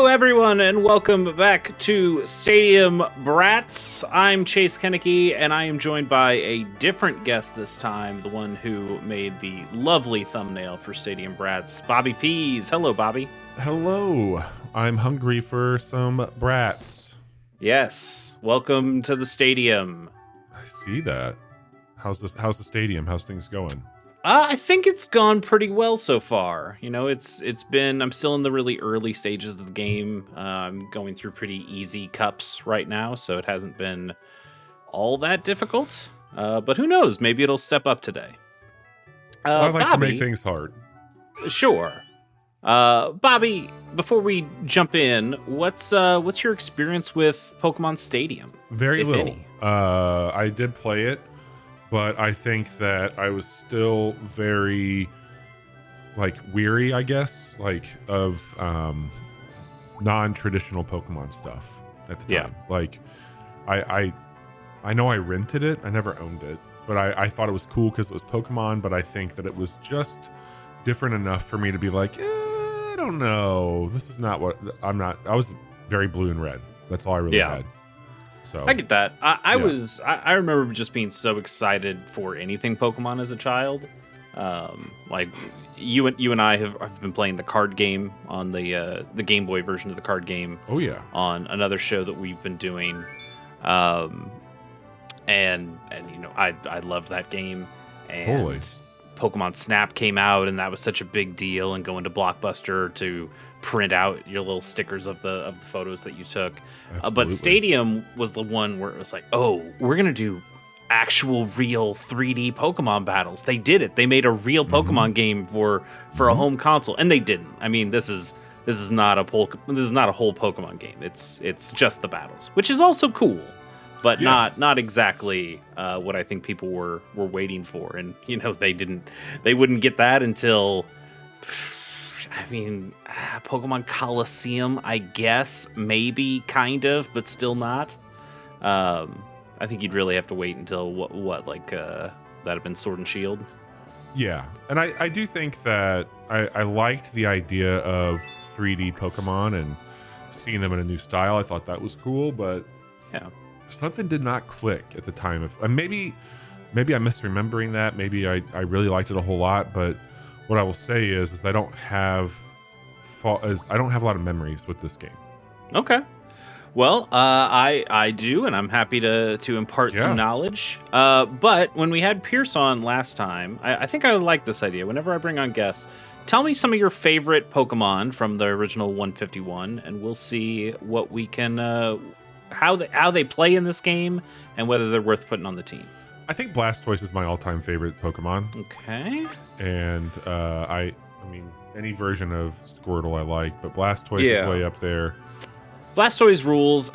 Hello, everyone, and welcome back to Stadium Brats. I'm Chase Kennecke, and I am joined by a different guest this time, the one who made the lovely thumbnail for Stadium Brats, Bobby Pease. Hello, Bobby. Hello. I'm hungry for some brats. Yes, welcome to the stadium. I see that. How's the stadium? How's things going? I think it's gone pretty well so far. You know, it's been. I'm still in the really early stages of the game. I'm going through pretty easy cups right now, so it hasn't been all that difficult. But who knows? Maybe it'll step up today. I like Bobby, to make things hard. Sure. Bobby, before we jump in, what's your experience with Pokemon Stadium? Very little. I did play it, but I think that I was still very weary, I guess, of non-traditional Pokemon stuff at the time. I know I rented it. I never owned it, but I thought it was cool because it was Pokemon, but I think that it was just different enough for me to be like, I don't know. This is not what I'm not. I was very blue and red. That's all I really had. So I get that. I remember just being so excited for anything Pokemon as a child. Like you and I have been playing the card game on the Game Boy version of the card game. Oh yeah. On another show that we've been doing. And you know, I loved that game. And totally. Pokemon Snap came out, and that was such a big deal, and going to Blockbuster to print out your little stickers of the photos that you took. But Stadium was the one where it was like, oh, we're going to do actual real 3D Pokemon battles. They did it. They made a real Pokemon game for a home console, and they didn't. I mean, this is not a whole Pokemon game. It's just the battles, which is also cool. But not exactly what I think people were waiting for, and you know they wouldn't get that until, I mean, Pokemon Coliseum, I guess, maybe kind of, but still not. I think you'd really have to wait until that had been Sword and Shield. Yeah, and I do think that I liked the idea of 3D Pokemon and seeing them in a new style. I thought that was cool, but yeah. Something did not click at the time. Maybe I'm misremembering that. Maybe I really liked it a whole lot. But what I will say is I don't have a lot of memories with this game. Okay. Well, I do, and I'm happy to impart some knowledge. But when we had Pierce on last time, I think I like this idea. Whenever I bring on guests, tell me some of your favorite Pokemon from the original 151, and we'll see what we can. How they play in this game and whether they're worth putting on the team. I think Blastoise is my all-time favorite Pokemon. Okay. And I mean, any version of Squirtle I like, but Blastoise is way up there. Blastoise rules.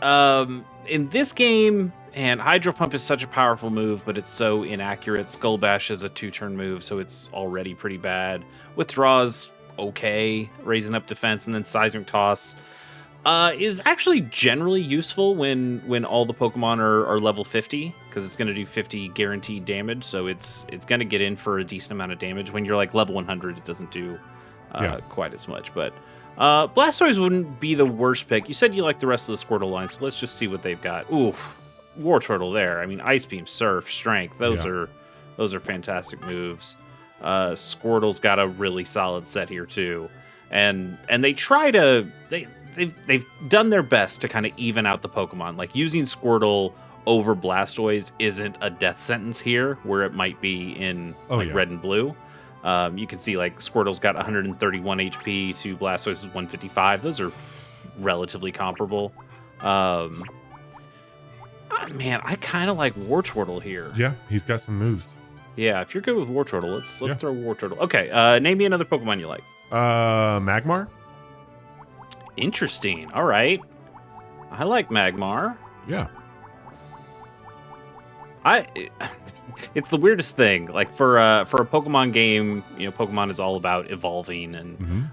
In this game, and Hydro Pump is such a powerful move, but it's so inaccurate. Skull Bash is a 2-turn move, so it's already pretty bad. Withdraw's okay, raising up defense, and then Seismic Toss is actually generally useful when all the Pokemon are level 50, because it's going to do 50 guaranteed damage, so it's going to get in for a decent amount of damage. When you're like level 100, it doesn't do quite as much, but Blastoise wouldn't be the worst pick. You said you like the rest of the Squirtle line, so let's just see what they've got. Ooh, Wartortle there. I mean, Ice Beam, Surf, Strength, those are fantastic moves. Squirtle's got a really solid set here too, and they try to They've done their best to kind of even out the Pokemon. Like, using Squirtle over Blastoise isn't a death sentence here, where it might be in Red and Blue. You can see like Squirtle's got 131 HP to Blastoise's 155. Those are relatively comparable. Man, I kind of like Wartortle here. Yeah, he's got some moves. Yeah, if you're good with Wartortle, let's throw Wartortle. Okay, name me another Pokemon you like. Magmar. Interesting. All right. I like Magmar. Yeah. It's the weirdest thing. Like, for a Pokemon game, you know, Pokemon is all about evolving and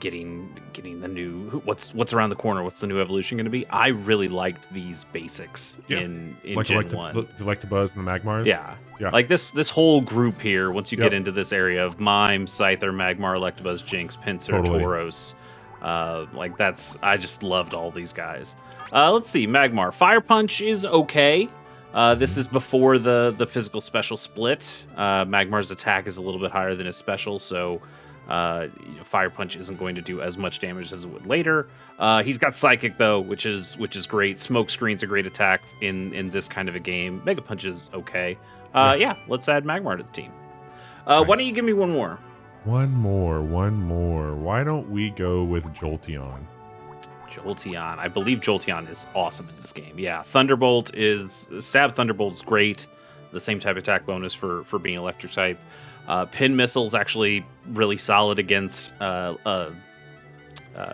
getting the new what's around the corner. What's the new evolution going to be? I really liked these basics in Gen 1. You like the Buzz and the Magmars? Yeah. Like this whole group here. Once you get into this area of Mime, Scyther, Magmar, Electabuzz, Jynx, Pinsir, Tauros. I just loved all these guys. Let's see, Magmar. Fire Punch is okay. This is before the physical special split. Magmar's attack is a little bit higher than his special, so Fire Punch isn't going to do as much damage as it would later. He's got Psychic though, which is great. Smoke Screen's a great attack in this kind of a game. Mega Punch is okay. Yeah, let's add Magmar to the team. Nice. Why don't you give me one more? One more. Why don't we go with Jolteon? Jolteon. I believe Jolteon is awesome in this game. Yeah, Stab Thunderbolt is great. The same type of attack bonus for being electric type. Pin Missile's actually really solid against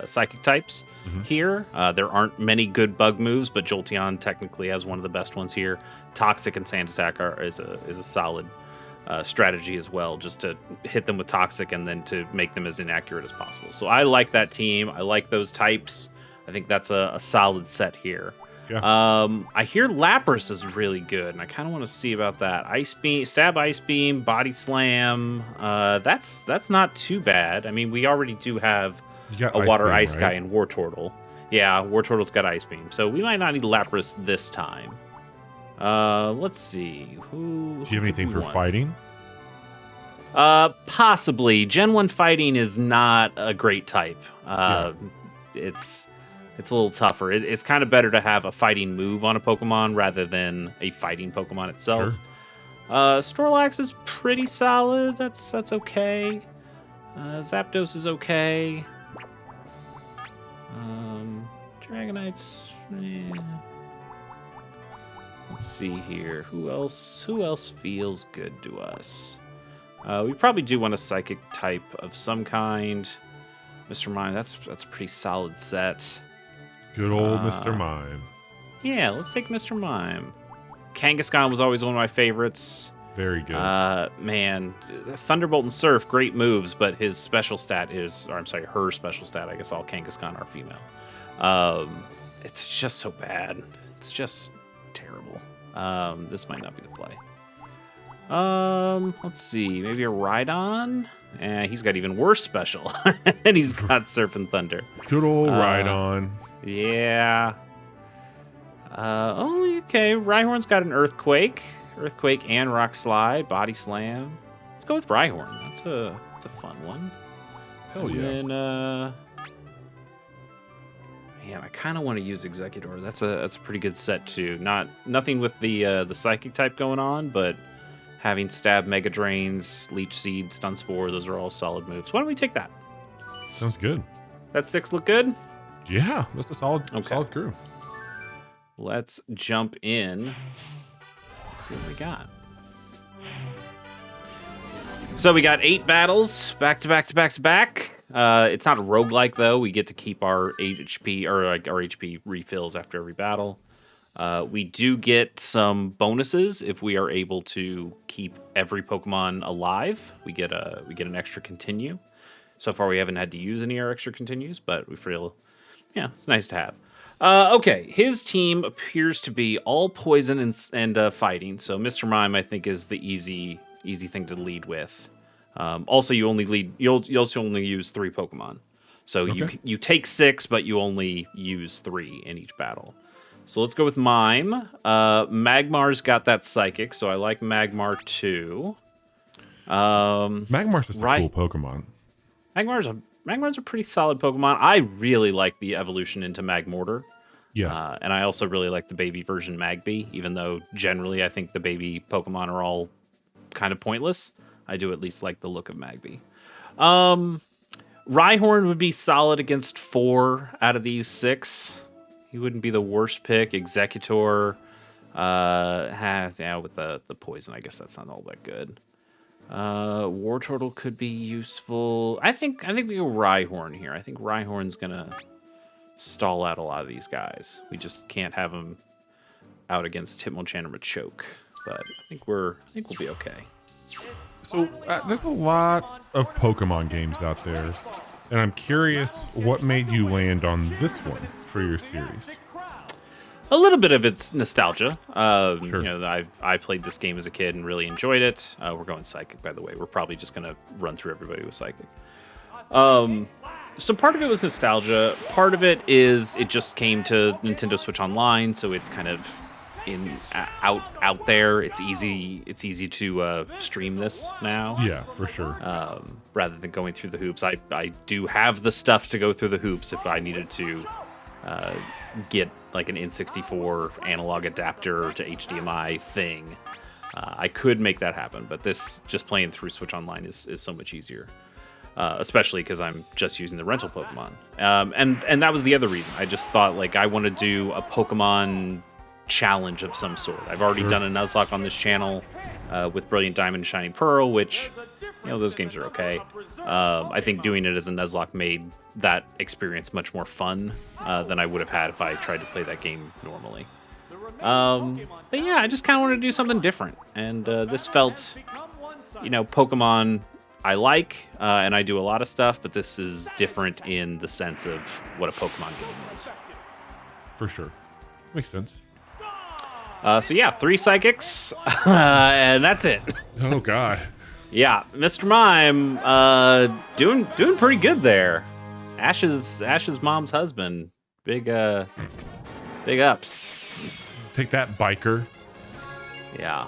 psychic types here. There aren't many good bug moves, but Jolteon technically has one of the best ones here. Toxic and Sand Attack is a solid strategy as well, just to hit them with Toxic and then to make them as inaccurate as possible. So I like that team. I like those types. I think that's a solid set here. Yeah. I hear Lapras is really good, and I kind of want to see about that. Ice Beam, Stab, Ice Beam, Body Slam. That's not too bad. I mean, we already do have a Water Ice guy in Wartortle. Yeah, Wartortle's got Ice Beam, so we might not need Lapras this time. Let's see. Do you have anything for fighting? Possibly. Gen 1 fighting is not a great type. It's a little tougher. It's kind of better to have a fighting move on a Pokemon rather than a fighting Pokemon itself. Sure. Snorlax is pretty solid. That's okay. Zapdos is okay. Dragonites. Let's see here. Who else feels good to us? We probably do want a Psychic type of some kind. Mr. Mime, that's a pretty solid set. Good old Mr. Mime. Yeah, let's take Mr. Mime. Kangaskhan was always one of my favorites. Very good. Man, Thunderbolt and Surf, great moves, but his special stat her special stat, I guess all Kangaskhan are female. It's just so bad. It's just terrible. This might not be the play. Let's see, maybe a Rhydon? He's got even worse special. And he's got Surf and Thunder. Good old Rhydon. Yeah. Okay. Rhyhorn's got an Earthquake and Rock Slide, Body Slam. Let's go with Rhyhorn. That's a fun one. Hell yeah. And then, man, I kind of want to use Executor. That's a pretty good set too. Nothing with the Psychic type going on, but having Stab, Mega Drains, Leech Seed, Stun Spore, those are all solid moves. Why don't we take that? Sounds good. That 6 look good? Yeah, that's a solid crew. Let's jump in. Let's see what we got. So we got 8 battles back to back to back to back. It's not a roguelike though. We get to keep our HP or our HP refills after every battle. We do get some bonuses if we are able to keep every Pokemon alive. We get an extra continue. So far, we haven't had to use any of our extra continues, but we feel, it's nice to have. Okay, his team appears to be all poison and fighting. So Mr. Mime, I think, is the easy thing to lead with. Also, you also only use 3 Pokemon. So you take 6, but you only use 3 in each battle. So let's go with Mime. Magmar's got that Psychic, so I like Magmar too. Magmar's just a cool Pokemon. Magmar's a pretty solid Pokemon. I really like the evolution into Magmortar. Yes. And I also really like the baby version Magby, even though generally I think the baby Pokemon are all kind of pointless. I do at least like the look of Magby. Rhyhorn would be solid against 4 out of these 6. He wouldn't be the worst pick. Executor, with the poison, I guess that's not all that good. Wartortle could be useful. I think we go Rhyhorn here. I think Rhyhorn's gonna stall out a lot of these guys. We just can't have him out against Hitmonchan or Machoke. But I think we'll be okay. So there's a lot of Pokemon games out there. And I'm curious, what made you land on this one for your series? A little bit of it's nostalgia. Sure. I played this game as a kid and really enjoyed it. We're going Psychic, by the way. We're probably just going to run through everybody with Psychic. So part of it was nostalgia. Part of it is it just came to Nintendo Switch Online, so it's kind of out there. It's easy to stream this now. Yeah, for sure. Rather than going through the hoops. I do have the stuff to go through the hoops if I needed to get like an N64 analog adapter to HDMI thing. I could make that happen, but this just playing through Switch Online is so much easier. Especially because I'm just using the rental Pokemon. And that was the other reason. I just thought like I want to do a Pokemon challenge of some sort. I've already done a Nuzlocke on this channel with Brilliant Diamond and Shining Pearl, which, those games are okay. I think doing it as a Nuzlocke made that experience much more fun than I would have had if I tried to play that game normally. But yeah, I just kind of wanted to do something different. And this felt, Pokemon I like, and I do a lot of stuff, but this is different in the sense of what a Pokemon game is. For sure. Makes sense. So yeah, 3 Psychics, and that's it. Oh, God. Yeah, Mr. Mime, doing pretty good there. Ash's mom's husband, big ups. Take that, biker. Yeah.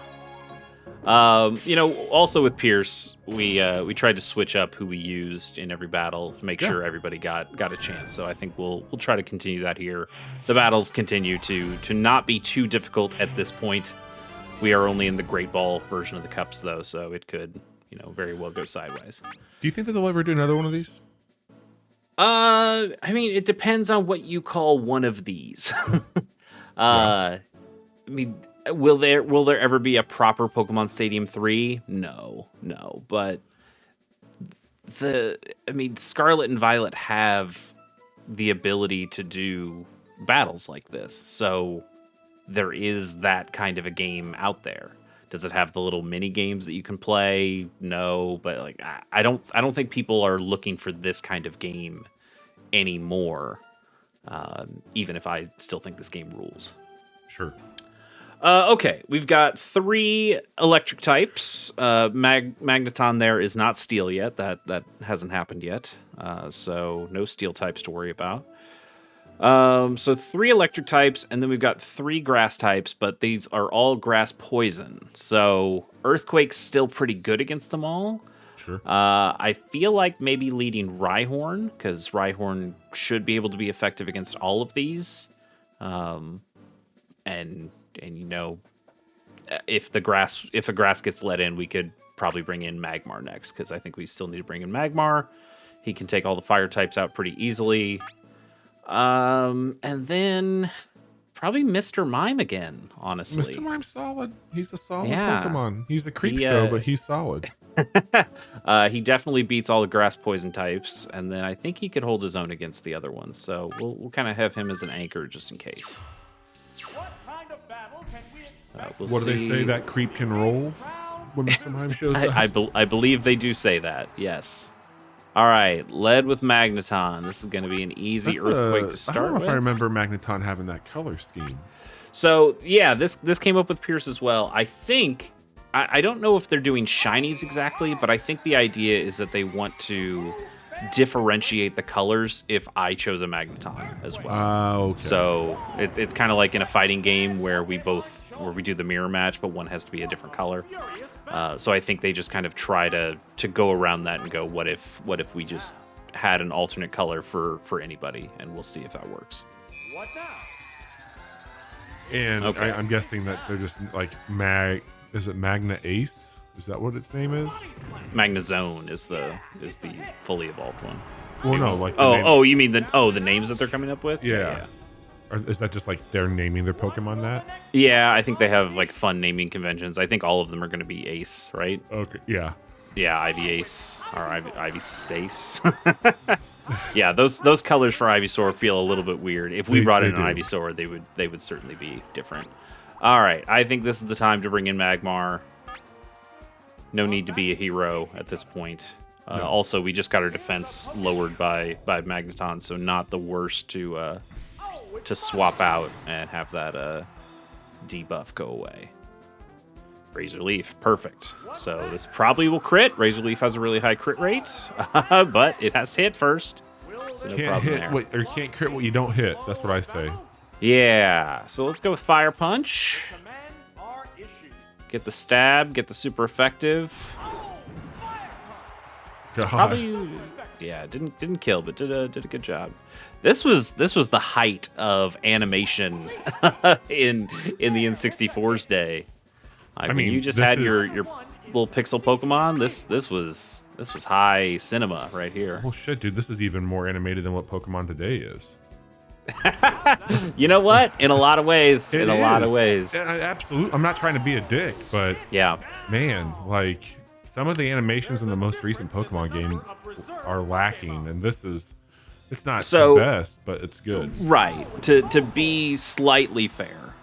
Also with Pierce, we tried to switch up who we used in every battle to make sure everybody got a chance. So I think we'll try to continue that here. The battles continue to not be too difficult at this point. We are only in the Great Ball version of the cups though, so it could, very well go sideways. Do you think that they'll ever do another one of these? I mean, it depends on what you call one of these. I mean, will there ever be a proper Pokemon Stadium 3? No. But Scarlet and Violet have the ability to do battles like this. So there is that kind of a game out there. Does it have the little mini games that you can play? No, but like I don't think people are looking for this kind of game anymore. Even if I still think this game rules. Sure. Okay, we've got 3 electric types. Magneton there is not steel yet. That hasn't happened yet. So no steel types to worry about. So 3 electric types, and then we've got 3 grass types, but these are all grass poison. So Earthquake's still pretty good against them all. Sure. I feel like maybe leading Rhyhorn, because Rhyhorn should be able to be effective against all of these. And if a grass gets let in, we could probably bring in Magmar next, because I think we still need to bring in Magmar. He can take all the fire types out pretty easily. And then probably Mr. Mime again, honestly. Mr. Mime's solid. He's a solid Pokemon. He's a creep but he's solid. He definitely beats all the grass poison types, and then I think he could hold his own against the other ones. So we'll kind of have him as an anchor just in case. What do they say? That creep can roll when Mr. Mime shows up? I believe they do say that, yes. All right, led with Magneton. This is going to be an easy Earthquake to start with. I don't know if I remember Magneton having that color scheme. So, yeah, this came up with Pierce as well. I think, I don't know if they're doing shinies exactly, but I think the idea is that they want to differentiate the colors if I chose a Magneton as well. Okay. So it's kind of like in a fighting game where we do the mirror match, but one has to be a different color. So I think they just kind of try to go around that and go, what if we just had an alternate color for anybody, and we'll see if that works. What now? And Okay. I'm guessing that they're just like is it Magna Ace? Is that what its name is? Magnezone is the fully evolved one. Well, no, like You mean the names that they're coming up with? Yeah. Or is that just like they're naming their Pokemon that? Yeah, I think they have like fun naming conventions. I think all of them are going to be Ace, right? Okay, yeah. Yeah, Ivy Ace or Ivy Sace. Yeah, those colors for Ivysaur feel a little bit weird. If we brought in an Ivysaur, they would certainly be different. All right, I think this is the time to bring in Magmar. No need to be a hero at this point. No. Also, we just got our defense lowered by Magneton, so not the worst to swap out and have that debuff go away. Razor Leaf, perfect. So this probably will crit. Razor Leaf has a really high crit rate, but it has to hit first. So no Can't problem hit there. what, or can't crit what you don't hit. That's what I say. Yeah, so let's go with Fire Punch. Get the stab, get the super effective. God. Probably, yeah, didn't kill, but did a good job. This was the height of animation in the N64's day. Like, I when mean, you just this had is- your little pixel Pokemon, this was high cinema right here. Well, shit, dude, this is even more animated than what Pokemon today is. You know what? In a lot of ways, It in a lot of is. ways. Absolutely. I'm not trying to be a dick, but Yeah. man, like some of the animations in the most recent Pokemon game are lacking, and it's not So- the best, but it's good. Right. To be slightly fair,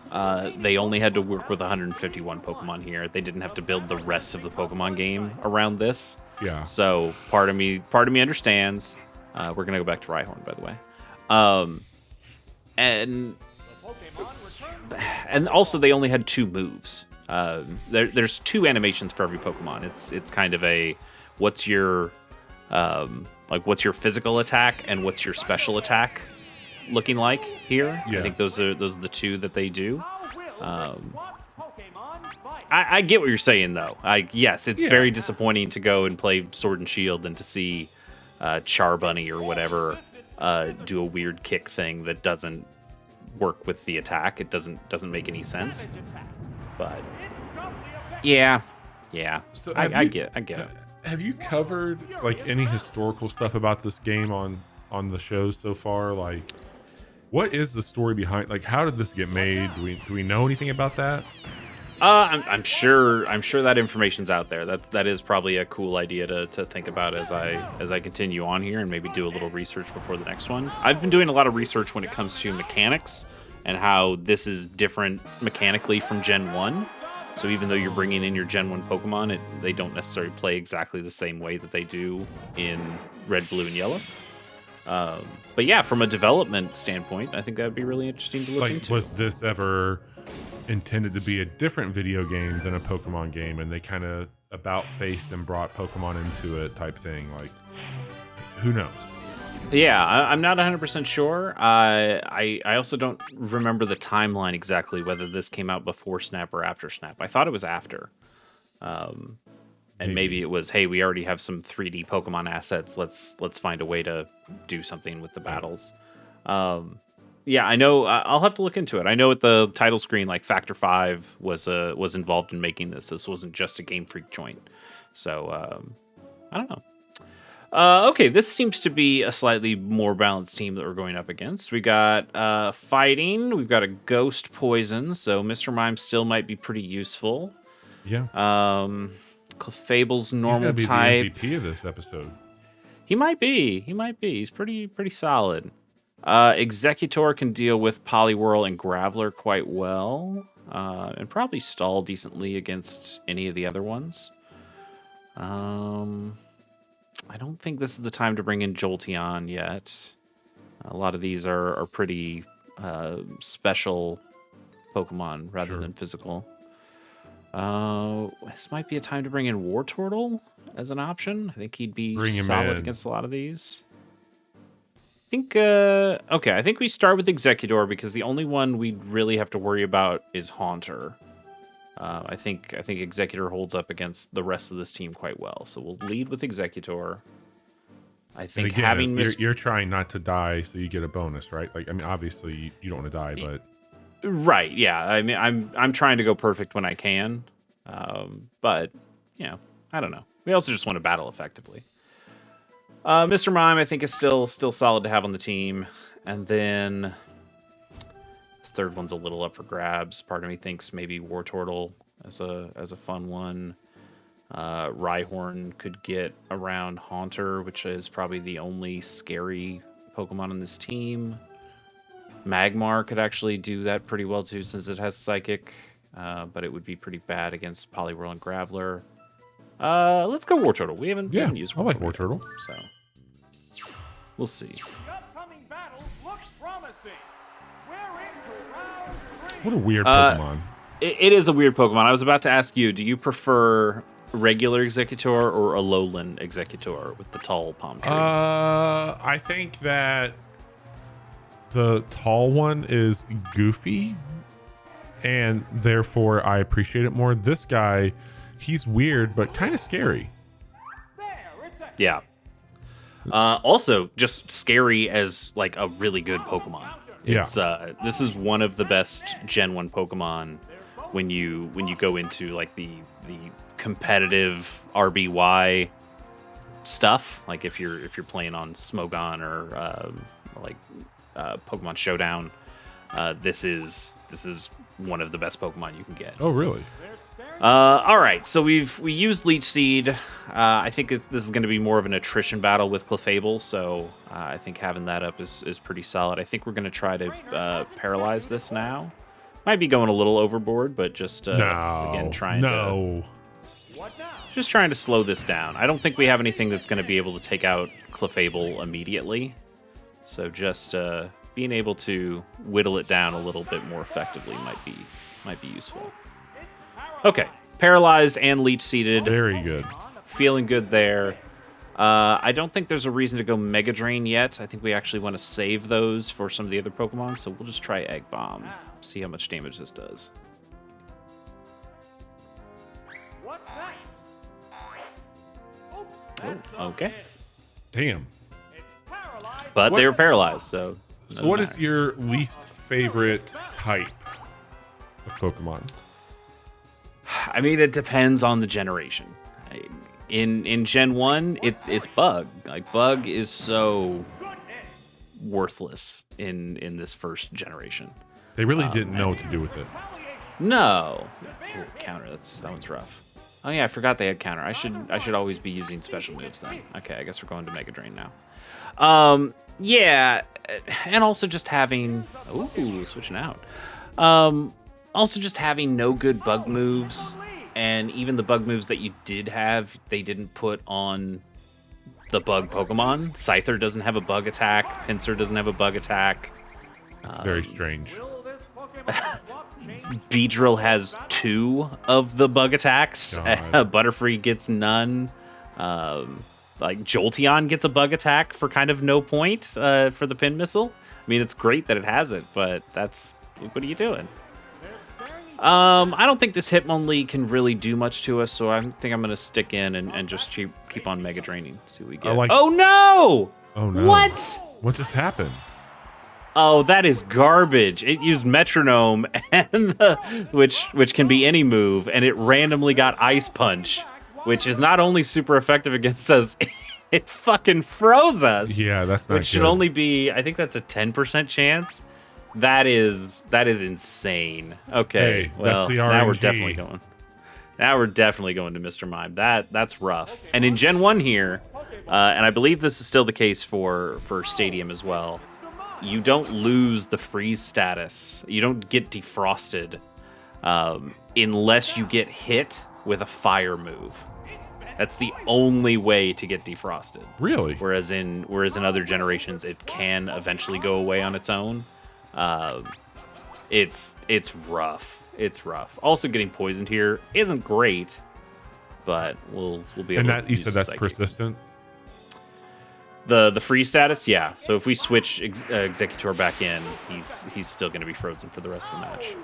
they only had to work with 151 Pokemon here. They didn't have to build the rest of the Pokemon game around this. Yeah. So part of me understands. We're gonna go back to Rhyhorn, by the way. And also they only had 2 moves. There's 2 animations for every Pokemon. It's kind of a what's your what's your physical attack and what's your special attack looking like here. Yeah. I think those are the 2 that they do. I get what you're saying though. Yes, it's very disappointing to go and play Sword and Shield and to see Charbunny or whatever do a weird kick thing that doesn't work with the attack. It doesn't make any sense. But yeah. So I get it. Have you covered like any historical stuff about this game on the shows so far? Like, what is the story behind? Like, how did this get made? Do we know anything about that? I'm sure that information's out there. That is probably a cool idea to think about as I continue on here and maybe do a little research before the next one. I've been doing a lot of research when it comes to mechanics and how this is different mechanically from Gen 1. So even though you're bringing in your Gen 1 Pokemon, they don't necessarily play exactly the same way that they do in Red, Blue, and Yellow. But yeah, from a development standpoint, I think that would be really interesting to look into. Was this ever intended to be a different video game than a Pokemon game, and they kind of about-faced and brought Pokemon into it type thing? Like, who knows? Yeah, I'm not 100% sure. I also don't remember the timeline exactly, whether this came out before Snap or after Snap. I thought it was after. And maybe it was, hey, we already have some 3D Pokemon assets. Let's find a way to do something with the battles. Yeah, I know. I'll have to look into it. I know at the title screen, like Factor 5 was involved in making this. This wasn't just a Game Freak joint. So I don't know. Okay, this seems to be a slightly more balanced team that we're going up against. We got fighting. We've got a ghost poison, so Mr. Mime still might be pretty useful. Yeah. Clefable's normal He's gonna be type. the MVP of this episode. He might be. He's pretty solid. Executor can deal with Poliwhirl and Graveler quite well, and probably stall decently against any of the other ones. I don't think this is the time to bring in Jolteon yet. A lot of these are pretty special Pokemon rather than physical. This might be a time to bring in Wartortle as an option. I think he'd be solid against a lot of these. I think I think we start with Executor because the only one we really have to worry about is Haunter. I think Executor holds up against the rest of this team quite well. So we'll lead with Executor. I think again, having you're trying not to die, so you get a bonus, right? Like, I mean, obviously you don't want to die, but right, yeah. I mean, I'm trying to go perfect when I can, but you know, I don't know. We also just want to battle effectively. Mr. Mime, I think, is still solid to have on the team, and then this third one's a little up for grabs. Part of me thinks maybe Wartortle as a fun one. Rhyhorn could get around Haunter, which is probably the only scary Pokemon on this team. Magmar could actually do that pretty well too, since it has Psychic, but it would be pretty bad against Poliwhirl and Graveler. Let's go Wartortle. We haven't used Wartortle. I like Wartortle. So we'll see. What a weird Pokemon. It is a weird Pokemon. I was about to ask you, do you prefer regular Executor or a lowland Executor with the tall palm tree? I think that the tall one is goofy, and therefore I appreciate it more. This guy, he's weird but kind of scary. Yeah. Also, just scary as like a really good Pokemon. It's this is one of the best Gen 1 Pokemon when you go into like the competitive RBY stuff. Like if you're playing on Smogon or Pokemon Showdown, this is one of the best Pokemon you can get. Oh, really? All right, so we used Leech Seed. I think this is going to be more of an attrition battle with Clefable, so I think having that up is pretty solid. I think we're going to try to paralyze this now. Might be going a little overboard, but just again trying to slow this down. I don't think we have anything that's going to be able to take out Clefable immediately, so just being able to whittle it down a little bit more effectively might be useful. Okay, paralyzed and leech seeded. Very good. Feeling good there. I don't think there's a reason to go Mega Drain yet. I think we actually want to save those for some of the other Pokemon, so we'll just try Egg Bomb. See how much damage this does. Oh, okay. Damn. But they were paralyzed, so... So what is your least favorite type of Pokemon? I mean, it depends on the generation. In Gen 1, it's Bug. Like, Bug is so worthless in this first generation. They really didn't know what to do with it. No. Ooh, counter, that one's rough. Oh yeah, I forgot they had counter. I should always be using special moves then. Okay, I guess we're going to Mega Drain now. Yeah, and also just having... Ooh, switching out. Also just having no good bug moves, and even the bug moves that you did have, they didn't put on the bug Pokemon. Scyther doesn't have a bug attack. Pinsir doesn't have a bug attack. It's very strange. Beedrill has 2 of the bug attacks. Butterfree gets none. Like Jolteon gets a bug attack for kind of no point for the Pin Missile. I mean, it's great that it has it, but what are you doing? I don't think this Hitmonlee can really do much to us, so I think I'm going to stick in and just keep on Mega Draining. See what we get. Oh, no! Oh, no. What? What just happened? Oh, that is garbage. It used Metronome, and which can be any move, and it randomly got Ice Punch, which is not only super effective against us, it fucking froze us. Yeah, that's not Which should only be, I think that's a 10% chance. That is insane. Okay, hey, well, that's the now we're RNG. definitely going to Mr. Mime. That's rough. And in Gen 1 here, and I believe this is still the case for Stadium as well, you don't lose the freeze status. You don't get defrosted unless you get hit with a fire move. That's the only way to get defrosted. Really? Whereas in other generations, it can eventually go away on its own. It's rough. It's rough. Also, getting poisoned here isn't great, but we'll be able. And to that you said that's Psychic. persistent. The free status, yeah. So if we switch Executor back in, he's still going to be frozen for the rest of the match.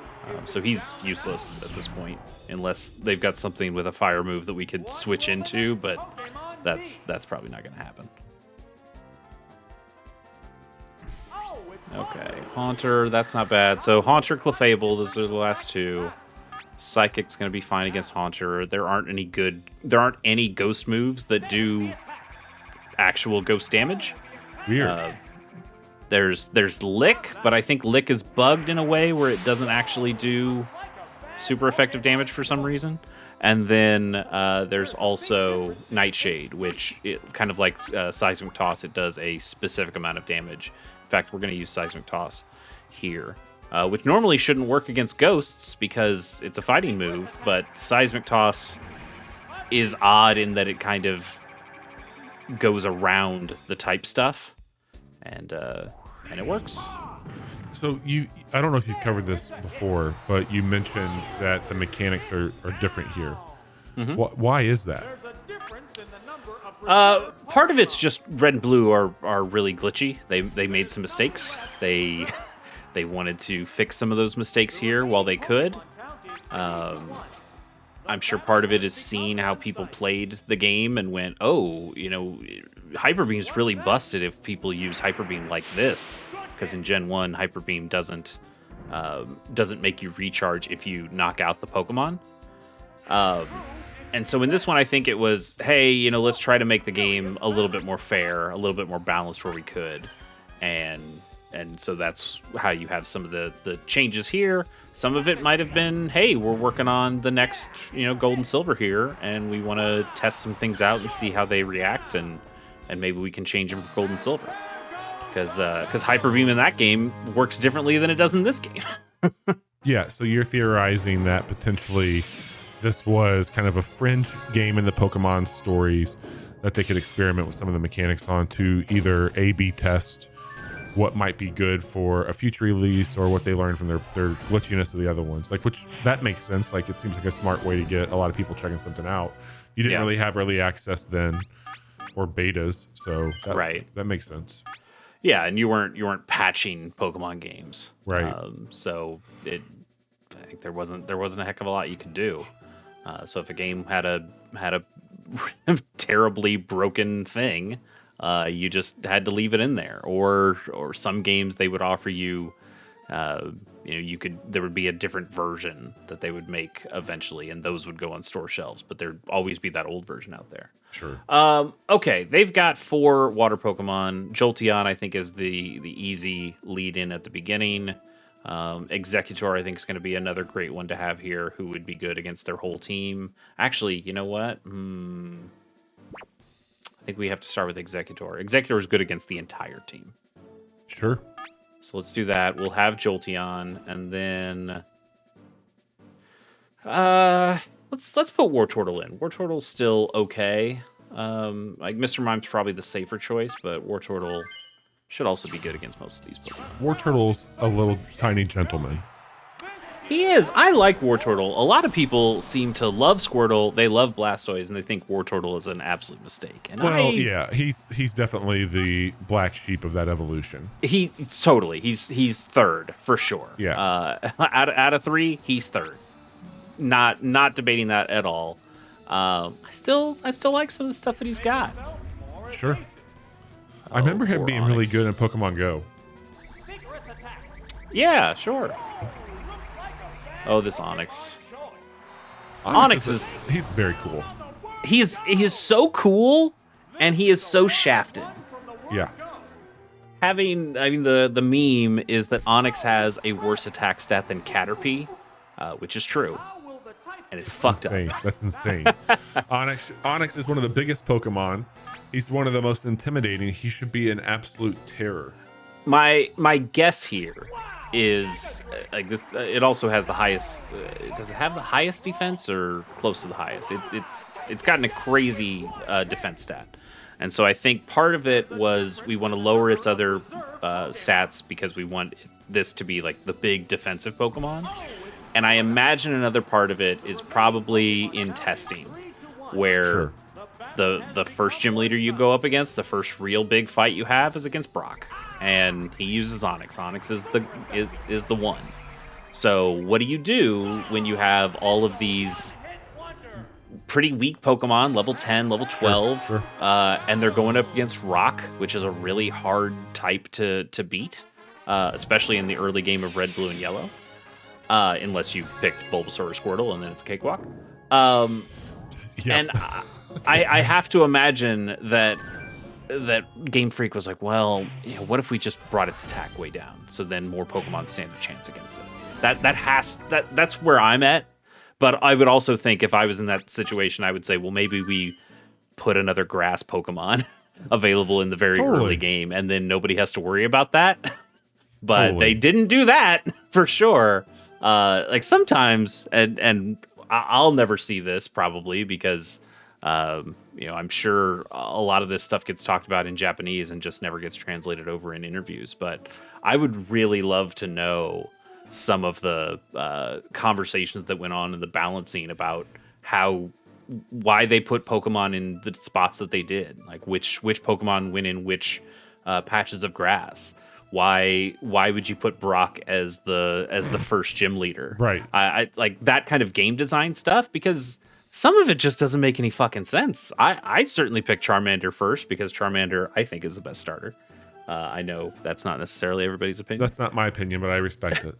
So he's useless at this point, unless they've got something with a fire move that we could switch into. But that's probably not going to happen. Okay, Haunter, that's not bad. So Haunter, Clefable, those are the last 2. Psychic's going to be fine against Haunter. There aren't any ghost moves that do actual ghost damage. Weird. There's Lick, but I think Lick is bugged in a way where it doesn't actually do super effective damage for some reason. And then there's also Nightshade, which kind of like Seismic Toss, it does a specific amount of damage. In fact, we're going to use Seismic Toss here, which normally shouldn't work against ghosts because it's a fighting move, but Seismic Toss is odd in that it kind of goes around the type stuff, and it works. So I don't know if you've covered this before, but you mentioned that the mechanics are different here. Why is that? Part of it's just red and blue are really glitchy. They made some mistakes. They wanted to fix some of those mistakes here while they could. I'm sure part of it is seeing how people played the game and went, oh, Hyper Beam's really busted if people use Hyper Beam like this, because in Gen 1, Hyper Beam doesn't make you recharge if you knock out the Pokemon. And so in this one, I think it was, hey, let's try to make the game a little bit more fair, a little bit more balanced where we could. And so that's how you have some of the changes here. Some of it might have been, hey, we're working on the next, Gold and Silver here, and we want to test some things out and see how they react, and maybe we can change them for Gold and Silver. Because Hyper Beam in that game works differently than it does in this game. Yeah, so you're theorizing that potentially this was kind of a fringe game in the Pokemon stories that they could experiment with some of the mechanics on to either A/B test what might be good for a future release or what they learned from their glitchiness of the other ones. Which that makes sense. It seems like a smart way to get a lot of people checking something out. You didn't really have early access then or betas, so that makes sense. Yeah, and you weren't patching Pokemon games, right? So I think there wasn't a heck of a lot you could do. So if a game had a terribly broken thing, you just had to leave it in there. Or some games they would offer you, there would be a different version that they would make eventually, and those would go on store shelves. But there'd always be that old version out there. Sure. Okay, they've got 4 water Pokemon. Jolteon, I think, is the easy lead in at the beginning. Executor, I think, is going to be another great one to have here, who would be good against their whole team. Actually, you know what? I think we have to start with Executor. Executor is good against the entire team. Sure. So let's do that. We'll have Jolteon, and then let's put Wartortle in. Wartortle's still okay. Mr. Mime's probably the safer choice, but Wartortle should also be good against most of these Pokemon. Wartortle's a little tiny gentleman. He is. I like Wartortle. A lot of people seem to love Squirtle. They love Blastoise, and they think Wartortle is an absolute mistake. And yeah, he's definitely the black sheep of that evolution. He's third for sure. Yeah. Out of 3, he's third. Not debating that at all. I still like some of the stuff that he's got. Sure. I remember him being really good in Pokemon Go. Yeah, sure. Oh, this Onix. He's very cool. He is so cool, and he is so shafted. Yeah. The meme is that Onix has a worse attack stat than Caterpie, which is true. And it's fucked insane. up. That's insane. Onix is one of the biggest Pokemon. He's one of the most intimidating. He should be an absolute terror. My guess here is this. It also has the highest. Does it have the highest defense or close to the highest? It's gotten a crazy defense stat, and so I think part of it was we want to lower its other stats because we want this to be like the big defensive Pokemon. And I imagine another part of it is probably in testing, where the first gym leader you go up against, the first real big fight you have is against Brock, and he uses Onix. Onix is the one. So what do you do when you have all of these pretty weak Pokemon, level 10, level 12, and they're going up against Rock, which is a really hard type to beat, especially in the early game of Red, Blue, and Yellow. Unless you picked Bulbasaur or Squirtle, and then it's a cakewalk. And I have to imagine that Game Freak was like, well, what if we just brought its attack way down, so then more Pokemon stand a chance against it. That's where I'm at. But I would also think if I was in that situation, I would say, well, maybe we put another grass Pokemon available in the very early game, and then nobody has to worry about that. But they didn't do that for sure. Sometimes, and I'll never see this probably because, I'm sure a lot of this stuff gets talked about in Japanese and just never gets translated over in interviews. But I would really love to know some of the conversations that went on in the balancing about how why they put Pokemon in the spots that they did, like which Pokemon went in which patches of grass. Why would you put Brock as the first gym leader? Right. I like that kind of game design stuff, because some of it just doesn't make any fucking sense. I certainly picked Charmander first because Charmander, I think, is the best starter. I know that's not necessarily everybody's opinion. That's not my opinion, but I respect it.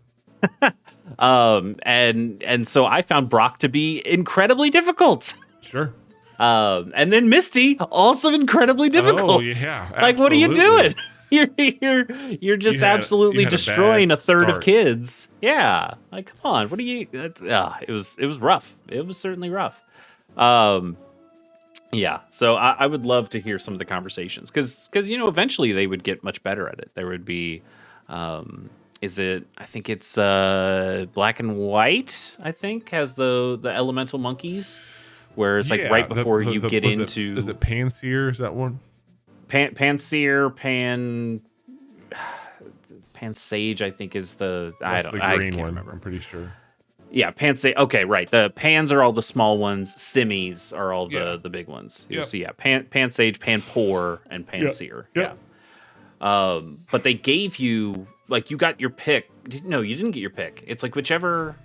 And so I found Brock to be incredibly difficult. Sure. And then Misty, also incredibly difficult. Oh yeah, like what are you doing? You're just absolutely destroying a third of kids. Yeah, like come on, what are you? It was rough. It was certainly rough. Yeah, so I would love to hear some of the conversations because eventually they would get much better at it. There would be, I think it's Black and White. I think has the elemental monkeys, where it's like right before you get into. Is it Panseer? Is that one? Panseer, Pansage, I think is the. That's the green I can't one. Remember. I'm pretty sure. Yeah, Pansage. Okay, right. The Pans are all the small ones. Simmies are all the big ones. Yep. So yeah, Pansage, Panpour, and Panseer. Yep. Yeah. But they gave you you got your pick. No, you didn't get your pick. It's like whichever.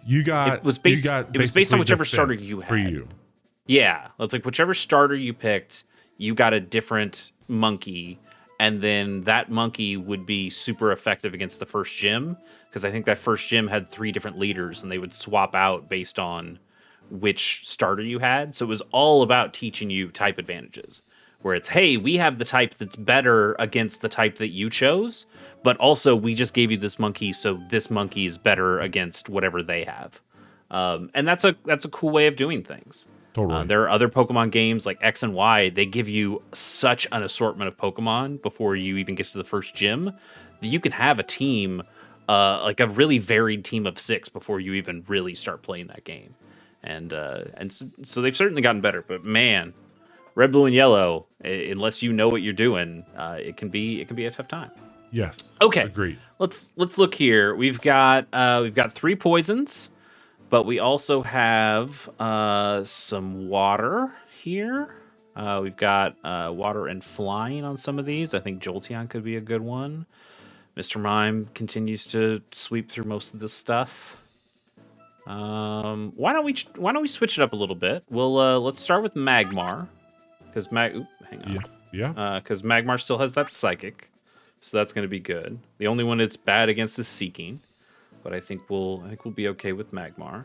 You got. It was based. It was based on whichever starter you had. For you. Yeah, it's like whichever starter you picked, you got a different monkey, and then that monkey would be super effective against the first gym, because I think that first gym had 3 different leaders, and they would swap out based on which starter you had. So it was all about teaching you type advantages, where it's, hey, we have the type that's better against the type that you chose, but also we just gave you this monkey, so this monkey is better against whatever they have. And that's a cool way of doing things. Totally. There are other Pokemon games like X and Y. They give you such an assortment of Pokemon before you even get to the first gym that you can have a team, like a really varied team of 6 before you even really start playing that game. And so they've certainly gotten better. But man, Red, Blue, and Yellow, unless you know what you're doing, it can be a tough time. Yes. Okay. Agreed. Let's look here. We've got 3 poisons. But we also have some water here. We've got water and flying on some of these. I think Jolteon could be a good one. Mr. Mime continues to sweep through most of this stuff. Why don't we switch it up a little bit? We'll let's start with Magmar, because hang on. Yeah. Because Magmar still has that Psychic, so that's going to be good. The only one it's bad against is Seeking. But I think we'll be okay with Magmar.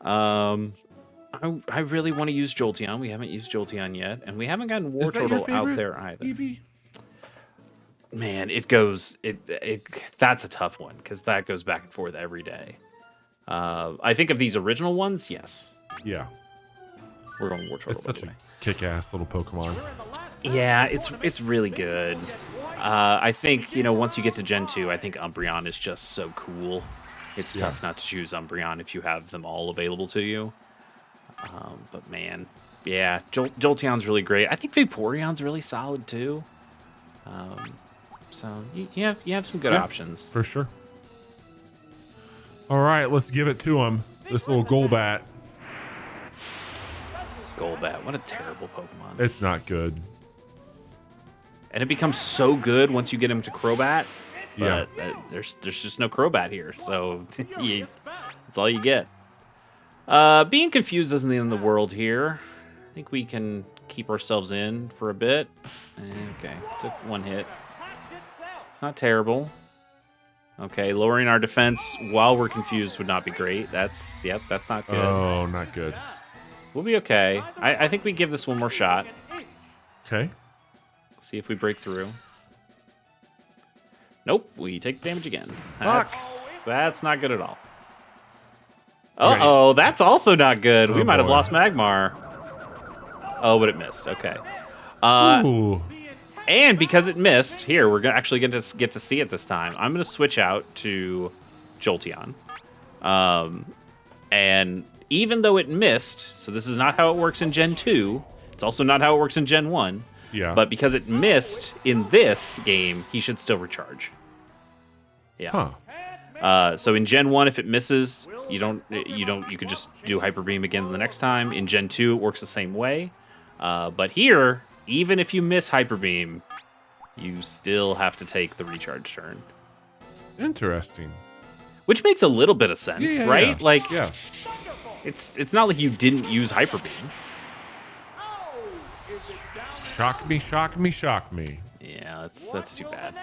I really want to use Jolteon. We haven't used Jolteon yet, and we haven't gotten Wartortle out there either. Eevee? Man, that's a tough one because that goes back and forth every day. I think of these original ones, yes. Yeah. We're going Wartortle. It's such a kick-ass little Pokemon. Yeah, it's really good. I think, once you get to Gen 2, I think Umbreon is just so cool. It's tough not to choose Umbreon if you have them all available to you. But man, yeah, Jolteon's really great. I think Vaporeon's really solid too. So you have some good options. For sure. All right, let's give it to him. This little Golbat. Golbat, what a terrible Pokemon. It's not good. And it becomes so good once you get him to Crobat. Yeah. But there's just no Crobat here, so that's all you get. Being confused isn't the end of the world here. I think we can keep ourselves in for a bit. Okay, took 1 hit. It's not terrible. Okay, lowering our defense while we're confused would not be great. That's not good. Oh, not good. We'll be okay. I think we give this one more shot. Okay. See if we break through. Nope, we take damage again. That's not good at all. Uh-oh, that's also not good. We might have lost Magmar. Oh, but it missed. Okay. Ooh. And because it missed, here, we're actually going to get to see it this time. I'm going to switch out to Jolteon. And even though it missed, so this is not how it works in Gen 2. It's also not how it works in Gen 1. Yeah. But because it missed in this game, he should still recharge. Yeah. Huh. So in Gen 1, if it misses, you could just do Hyper Beam again the next time. In Gen 2, it works the same way. But here, even if you miss Hyper Beam, you still have to take the recharge turn. Interesting. Which makes a little bit of sense, right? Yeah. Like, yeah. It's not like you didn't use Hyper Beam. Shock me, shock me, shock me. Yeah, that's too bad.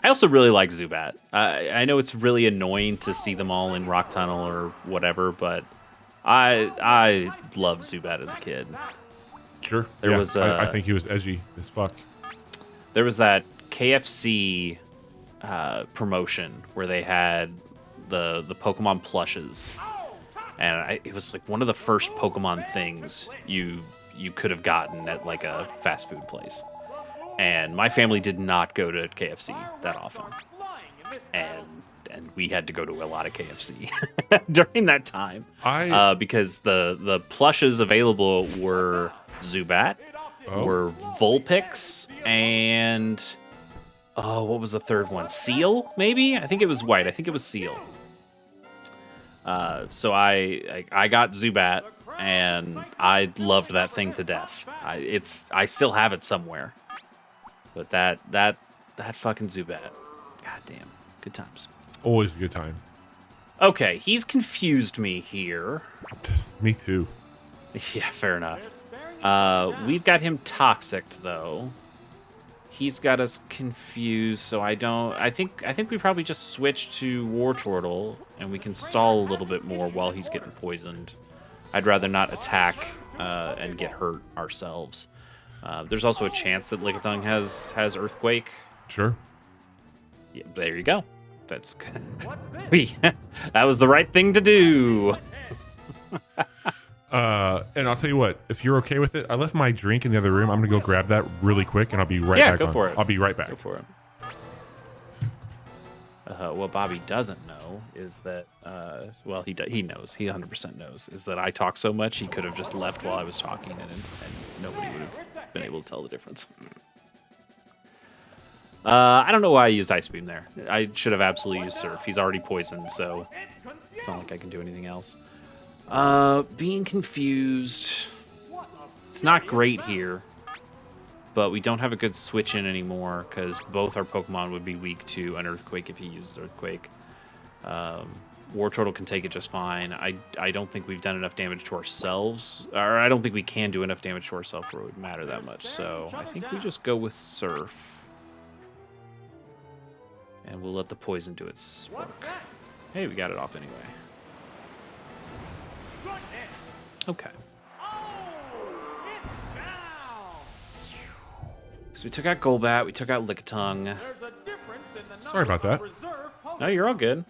I also really like Zubat. I know it's really annoying to see them all in Rock Tunnel or whatever, but I loved Zubat as a kid. Sure. There was I think he was edgy as fuck. There was that KFC promotion where they had the Pokemon plushes, and it was like one of the first Pokemon things you could have gotten at like a fast food place. And my family did not go to KFC that often, and we had to go to a lot of KFC during that time. Because the plushes available were Zubat, were Vulpix, and what was the third one? Seal, maybe? I think it was white. I think it was Seal. So I got Zubat, and I loved that thing to death. I still have it somewhere. But that fucking Zubat. Goddamn. Good times. Always a good time. Okay, he's confused me here. Me too. Yeah, fair enough. We've got him toxic though. He's got us confused, so I think we probably just switch to Wartortle and we can stall a little bit more while he's getting poisoned. I'd rather not attack and get hurt ourselves. There's also a chance that Lickitung has Earthquake. Sure. Yeah, there you go. That's that was the right thing to do. And I'll tell you what, if you're okay with it, I left my drink in the other room. I'm gonna go grab that really quick, and I'll be right back. Yeah, go for it. I'll be right back. Go for it. What Bobby doesn't know is that, he knows. He 100% knows. Is that I talk so much, he could have just left while I was talking, and nobody would have been able to tell the difference. I don't know why I used Ice Beam there. I should have absolutely used Surf. He's already poisoned, so it's not like I can do anything else. Being confused. It's not great here, but we don't have a good switch in anymore because both our Pokemon would be weak to an Earthquake if he uses Earthquake. Wartortle can take it just fine. I don't think we've done enough damage to ourselves, or I don't think we can do enough damage to ourselves where it would matter that much. So I think we just go with Surf. And we'll let the poison do its work. Hey, we got it off anyway. Okay. So we took out Golbat, we took out Lickitung. Sorry about that. No, you're all good.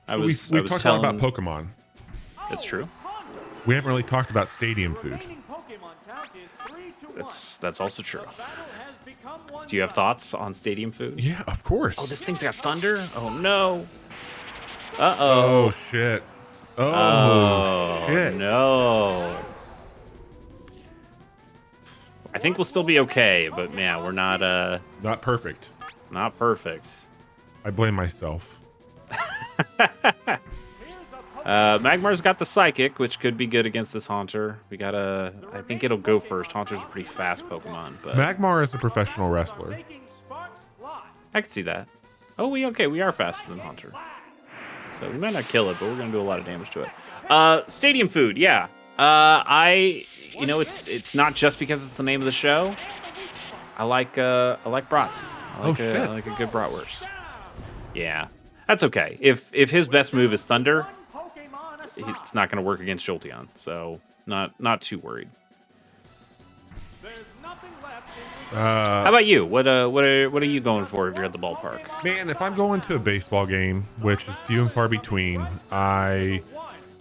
So we talked a lot about Pokemon. That's true. We haven't really talked about stadium food. That's also true. Do you have thoughts on stadium food? Yeah, of course. Oh, this thing's got thunder? Oh, no. Oh, shit. Oh, shit. No. I think we'll still be okay, but man, we're not not perfect. Not perfect. I blame myself. Magmar's got the Psychic, which could be good against this Haunter. I think it'll go first. Haunter's a pretty fast Pokemon, but Magmar is a professional wrestler. I can see that. Oh, we are faster than Haunter. So we might not kill it, but we're gonna do a lot of damage to it. Stadium food, yeah. It's not just because it's the name of the show. I like brats. I like a good bratwurst. Yeah, that's okay. If his best move is Thunder, it's not going to work against Jolteon. So not too worried. How about you? What are you going for if you're at the ballpark? Man, if I'm going to a baseball game, which is few and far between, I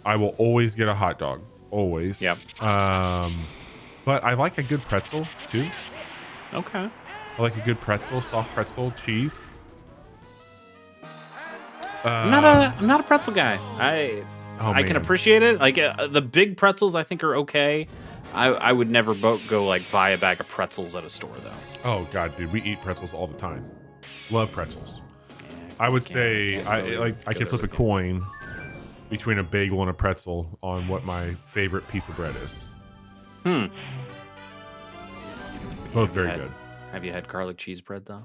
will always get a hot dog. Always. Yep. But I like a good pretzel too. Okay. I like a good pretzel, soft pretzel, cheese. I'm not a pretzel guy. I can appreciate it. Like the big pretzels, I think are okay. I would never go like buy a bag of pretzels at a store though. Oh god, dude, we eat pretzels all the time. Love pretzels. I would say can't I really could go flip a there. coin between a bagel and a pretzel on what my favorite piece of bread is. Both very good. Have you had garlic cheese bread though?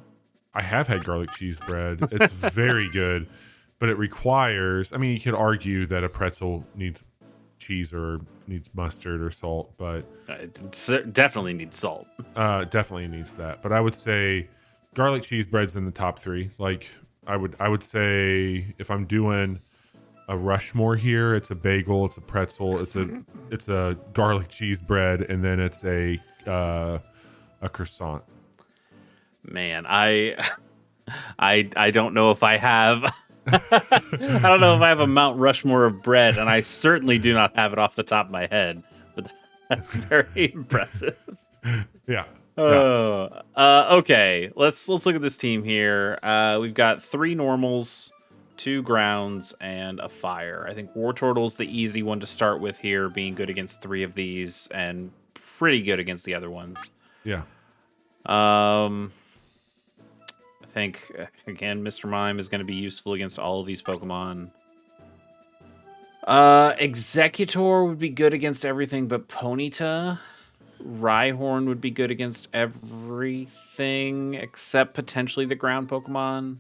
I have had garlic cheese bread. It's very good, but it requires. I mean, you could argue that a pretzel needs cheese or needs mustard or salt, but It definitely needs salt. definitely needs that. But I would say garlic cheese bread's in the top 3. Like I would say if I'm doing a Rushmore here, it's a bagel, it's a pretzel, it's a garlic cheese bread, and then it's a croissant. Man, I don't know if I have. I don't know if I have a Mount Rushmore of bread, and I certainly do not have it off the top of my head. But that's very impressive. Yeah. Oh, okay. Let's look at this team here. We've got 3 normals, 2 grounds, and a fire. I think War Turtle's the easy one to start with here, being good against 3 of these and pretty good against the other ones. Yeah. I think, again, Mr. Mime is going to be useful against all of these Pokemon. Executor would be good against everything but Ponyta. Rhyhorn would be good against everything except potentially the ground Pokemon.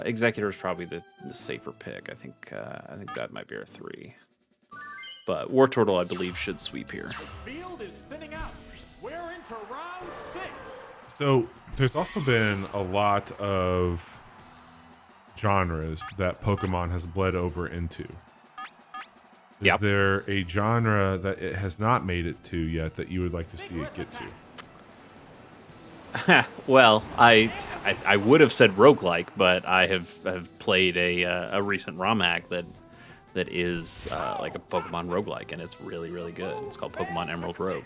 Executor is probably the safer pick. I think that might be our 3. But War Turtle, I believe, should sweep here. The field is thinning out. We're into round 6. So there's also been a lot of genres that Pokemon has bled over into. Is there a genre that it has not made it to yet that you would like to see it get to? Well, I would have said roguelike, but I have played a recent ROM hack that is like a Pokemon roguelike, and it's really, really good. It's called Pokemon Emerald Rogue.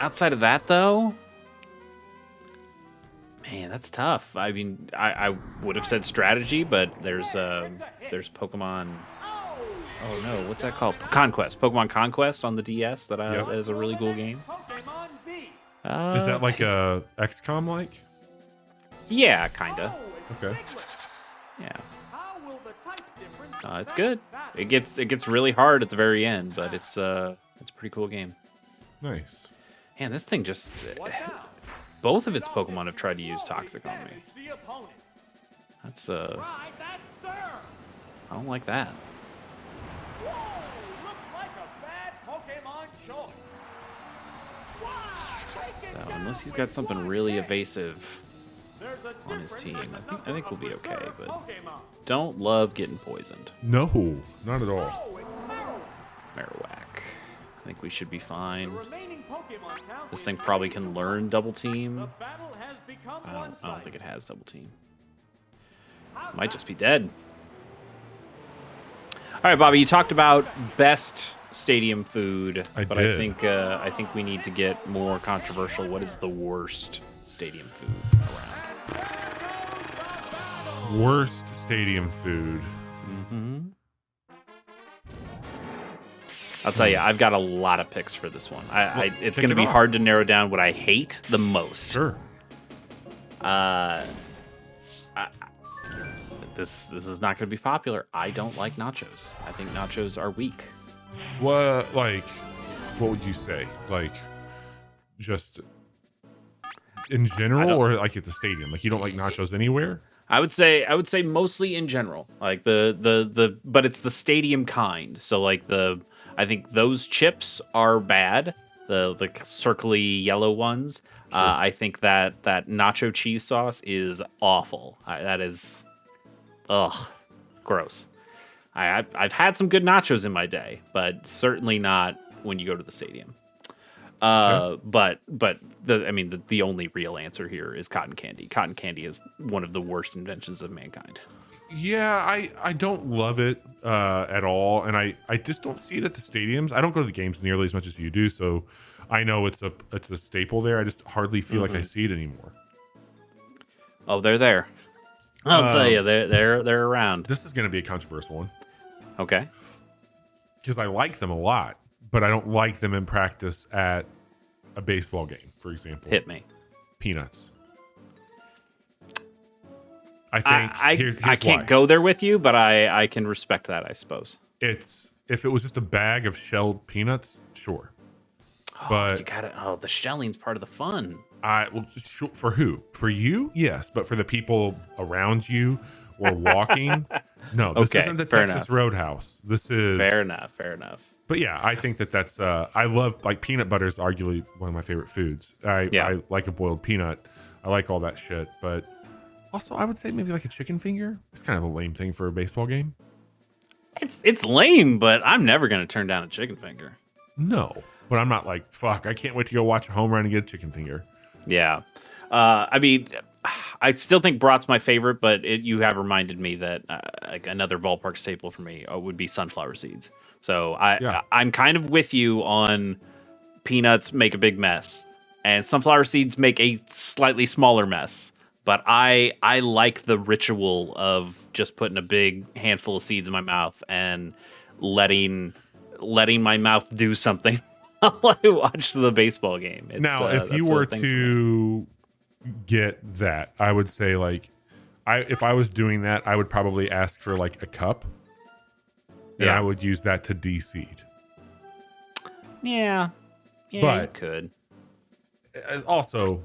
Outside of that, though, man, that's tough. I mean, I would have said strategy, but there's Pokemon. Oh no, what's that called? Conquest. Pokemon Conquest on the DS that is a really cool game. Is that like a XCOM like? Yeah, kinda. Okay. Yeah. It's good. It gets really hard at the very end, but it's a pretty cool game. Nice. Man, this thing just both of its Pokemon have tried to use Toxic on me. That's I don't like that. So unless he's got something really evasive on his team, I think we'll be okay. But don't love getting poisoned. No, not at all. Marowak. I think we should be fine. This thing probably can learn Double Team. I don't think it has Double Team. Might just be dead. All right, Bobby, you talked about best stadium food, but did. I think we need to get more controversial. What is the worst stadium food around? Worst stadium food. Mm-hmm. I'll tell you, I've got a lot of picks for this one. It's going to be hard to narrow down what I hate the most. Sure. This is not going to be popular. I don't like nachos. I think nachos are weak. What would you say? Like, just in general, or like at the stadium? Like, you don't like nachos anywhere? I would say mostly in general. Like but it's the stadium kind. So like I think those chips are bad. The circly yellow ones. Sure. I think that nacho cheese sauce is awful. That is, gross. I've had some good nachos in my day, but certainly not when you go to the stadium. Sure. But the only real answer here is cotton candy. Cotton candy is one of the worst inventions of mankind. Yeah, I don't love it at all, and I just don't see it at the stadiums. I don't go to the games nearly as much as you do, so I know it's a staple there. I just hardly feel like I see it anymore. Oh, they're there. I'll tell you, they're around. This is going to be a controversial one. Okay. Because I like them a lot, but I don't like them in practice at a baseball game, for example. Hit me. Peanuts. I think here's I can't why. go there with you, but I can respect that, I suppose. It's if it was just a bag of shelled peanuts, sure. Oh, But you got it. Oh, the shelling's part of the fun. For who? For you, yes. But for the people around you or walking, no. This Okay, isn't the fair Texas enough. Roadhouse. This is Fair enough. Fair enough. But yeah, I think that's. I love like peanut butter is arguably one of my favorite foods. I like a boiled peanut. I like all that shit. But also, I would say maybe like a chicken finger. It's kind of a lame thing for a baseball game. It's lame, but I'm never gonna turn down a chicken finger. No, but I'm not like fuck. I can't wait to go watch a home run and get a chicken finger. Yeah. I mean, I still think Brat's my favorite, but you have reminded me that like another ballpark staple for me would be sunflower seeds. So I'm kind of with you on peanuts make a big mess, and sunflower seeds make a slightly smaller mess. But I like the ritual of just putting a big handful of seeds in my mouth and letting my mouth do something while I watch the baseball game. Now, if you were to get that, I would say like if I was doing that, I would probably ask for like a cup, and I would use that to de-seed. Yeah, but you could. Also,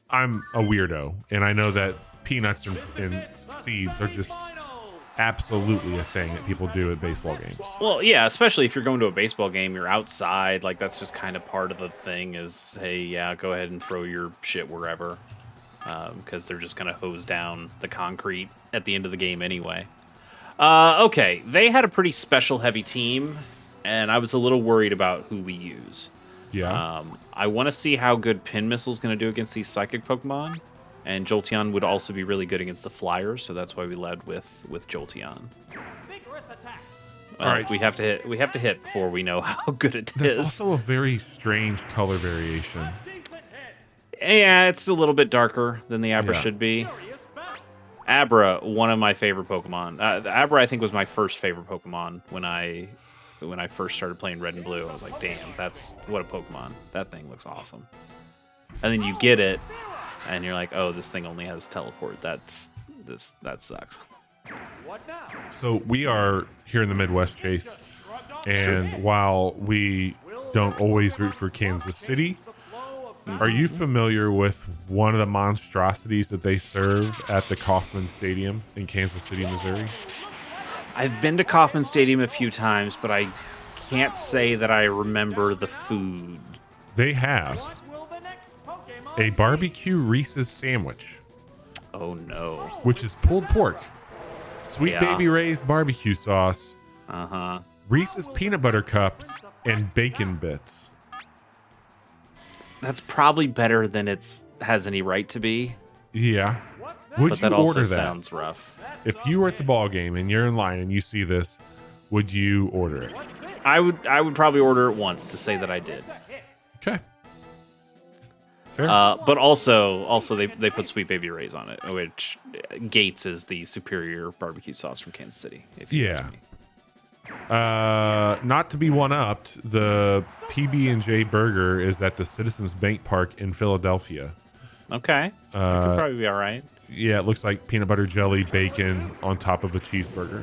I'm a weirdo, and I know that peanuts and seeds are just absolutely a thing that people do at baseball games. Well, yeah, especially if you're going to a baseball game, you're outside. Like, that's just kind of part of the thing is, hey, yeah, go ahead and throw your shit wherever. Because they're just going to hose down the concrete at the end of the game anyway. Okay, they had a pretty special heavy team, and I was a little worried about who we use. Yeah. I want to see how good Pin Missile's going to do against these psychic Pokemon, and Jolteon would also be really good against the Flyers, so that's why we led with Jolteon. All right, we have to hit before we know how good it is. That's also a very strange color variation. Yeah, it's a little bit darker than the Abra should be. Abra, one of my favorite Pokemon. The Abra, I think, was my first favorite Pokemon when I first started playing Red and Blue. I was like, damn, what a Pokemon. That thing looks awesome. And then you get it, and you're like, oh, this thing only has teleport. That sucks. So we are here in the Midwest, Chase, and while we don't always root for Kansas City, are you familiar with one of the monstrosities that they serve at the Kauffman Stadium in Kansas City, Missouri? I've been to Kauffman Stadium a few times, but I can't say that I remember the food. They have a barbecue Reese's sandwich. Oh, no. Which is pulled pork, Sweet Baby Ray's barbecue sauce, Reese's peanut butter cups, and bacon bits. That's probably better than it has any right to be. Yeah. Would but you that also order that? Sounds rough. If you were at the ball game and you're in line and you see this, would you order it? I would probably order it once to say that I did. Okay. Fair. But also they put Sweet Baby Ray's on it, which Gates is the superior barbecue sauce from Kansas City. If you ask me. Not to be one-upped, the PB&J burger is at the Citizens Bank Park in Philadelphia. Okay. Could probably be all right. Yeah, it looks like peanut butter jelly, bacon on top of a cheeseburger.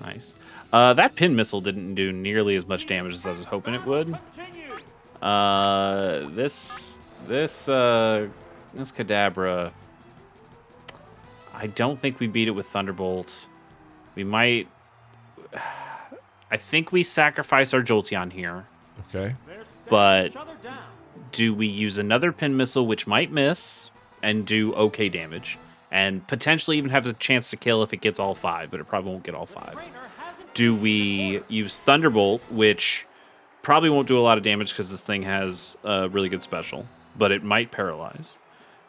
Nice. That Pin Missile didn't do nearly as much damage as I was hoping it would. This Kadabra, I don't think we beat it with Thunderbolt. We might. I think we sacrifice our Jolteon here. Okay. But do we use another Pin Missile, which might miss and do okay damage, and potentially even have a chance to kill if it gets all 5, but it probably won't get all 5? Do we use Thunderbolt, which probably won't do a lot of damage because this thing has a really good special, but it might paralyze?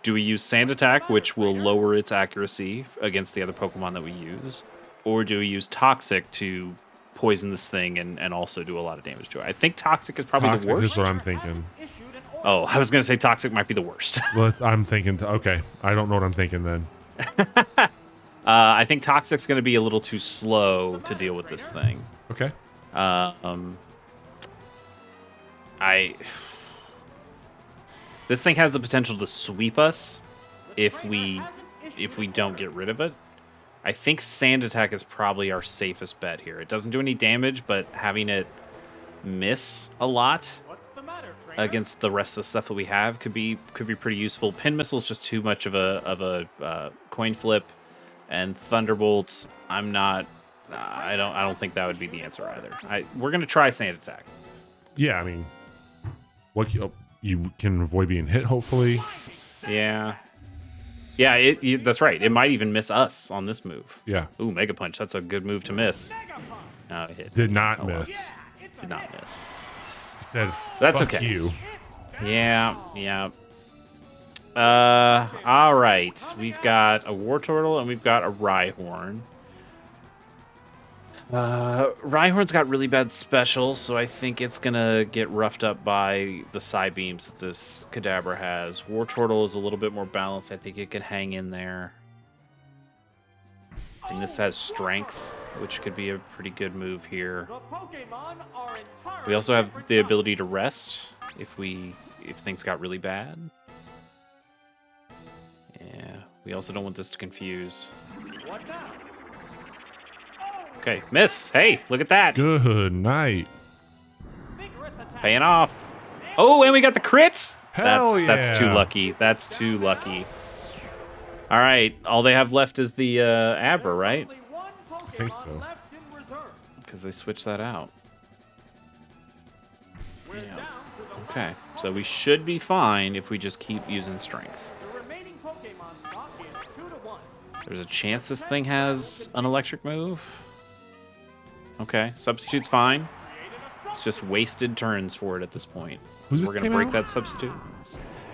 Do we use Sand Attack, which will lower its accuracy against the other Pokemon that we use? Or do we use Toxic to poison this thing and also do a lot of damage to it? I think Toxic is probably the worst. Toxic is what I'm thinking. Oh, I was going to say Toxic might be the worst. Well, I'm thinking, okay. I don't know what I'm thinking then. I think Toxic's going to be a little too slow to deal with this thing. Okay. This thing has the potential to sweep us if we if we don't get rid of it. I think Sand Attack is probably our safest bet here. It doesn't do any damage, but having it miss a lot What's the matter, trainer? against the rest of the stuff that we have could be pretty useful. Pin Missile is just too much of a coin flip, and Thunderbolts. I'm not. I don't think that would be the answer either. We're gonna try Sand Attack. Yeah, I mean, you can avoid being hit, hopefully. Yeah. Yeah, that's right. It might even miss us on this move. Yeah. Ooh, Mega Punch. That's a good move to miss. Mega Punch. No, it hit. Did not well. miss. It's a Did not hit. miss. Said, That's fuck okay. you. Yeah. All right. We've got a War Turtle and we've got a Rhyhorn. Rhyhorn's got really bad special, so I think it's gonna get roughed up by the Psy Beams that this Kadabra has. War Turtle is a little bit more balanced. I think it can hang in there. And this has Strength, which could be a pretty good move here. The Pokemon are entirely We also have different the from- ability to rest if things got really bad. Yeah, we also don't want this to confuse. What now? Okay, miss. Hey, look at that. Good night. Vigorous attack. Paying off. Oh, and we got the crit. Hell That's too yeah. lucky. That's too lucky. All right, all they have left is the Abra, right? Only one Pokemon think so. left in reserve. Because they switched that out. We're down to the Okay, so we should be fine if we just keep using Strength. The remaining Pokemon stock is 2-1. There's a chance this thing has an electric move. Okay, Substitute's fine. It's just wasted turns for it at this point. Who So just we're gonna came break out? that Substitute.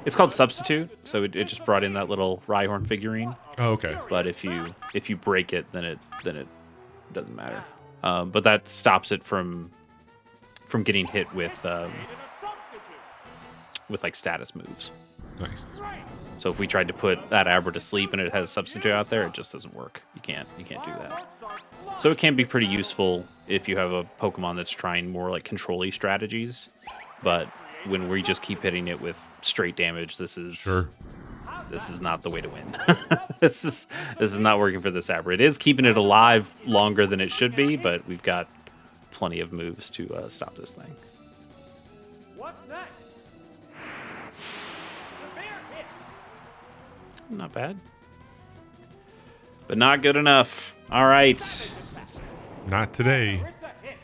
It's called Substitute, so it just brought in that little Rhyhorn figurine. Oh, okay. But if you break it, then it doesn't matter. But that stops it from getting hit with like status moves. Nice. So if we tried to put that Abra to sleep and it has a substitute out there, it just doesn't work. You can't do that. So it can be pretty useful if you have a Pokemon that's trying more like control-y strategies. But when we just keep hitting it with straight damage, this is Sure. not the way to win. this is not working for this Abra. It is keeping it alive longer than it should be, but we've got plenty of moves to stop this thing. What's next? Severe hit. Not bad. But not good enough. All right. Not today. It's a hit.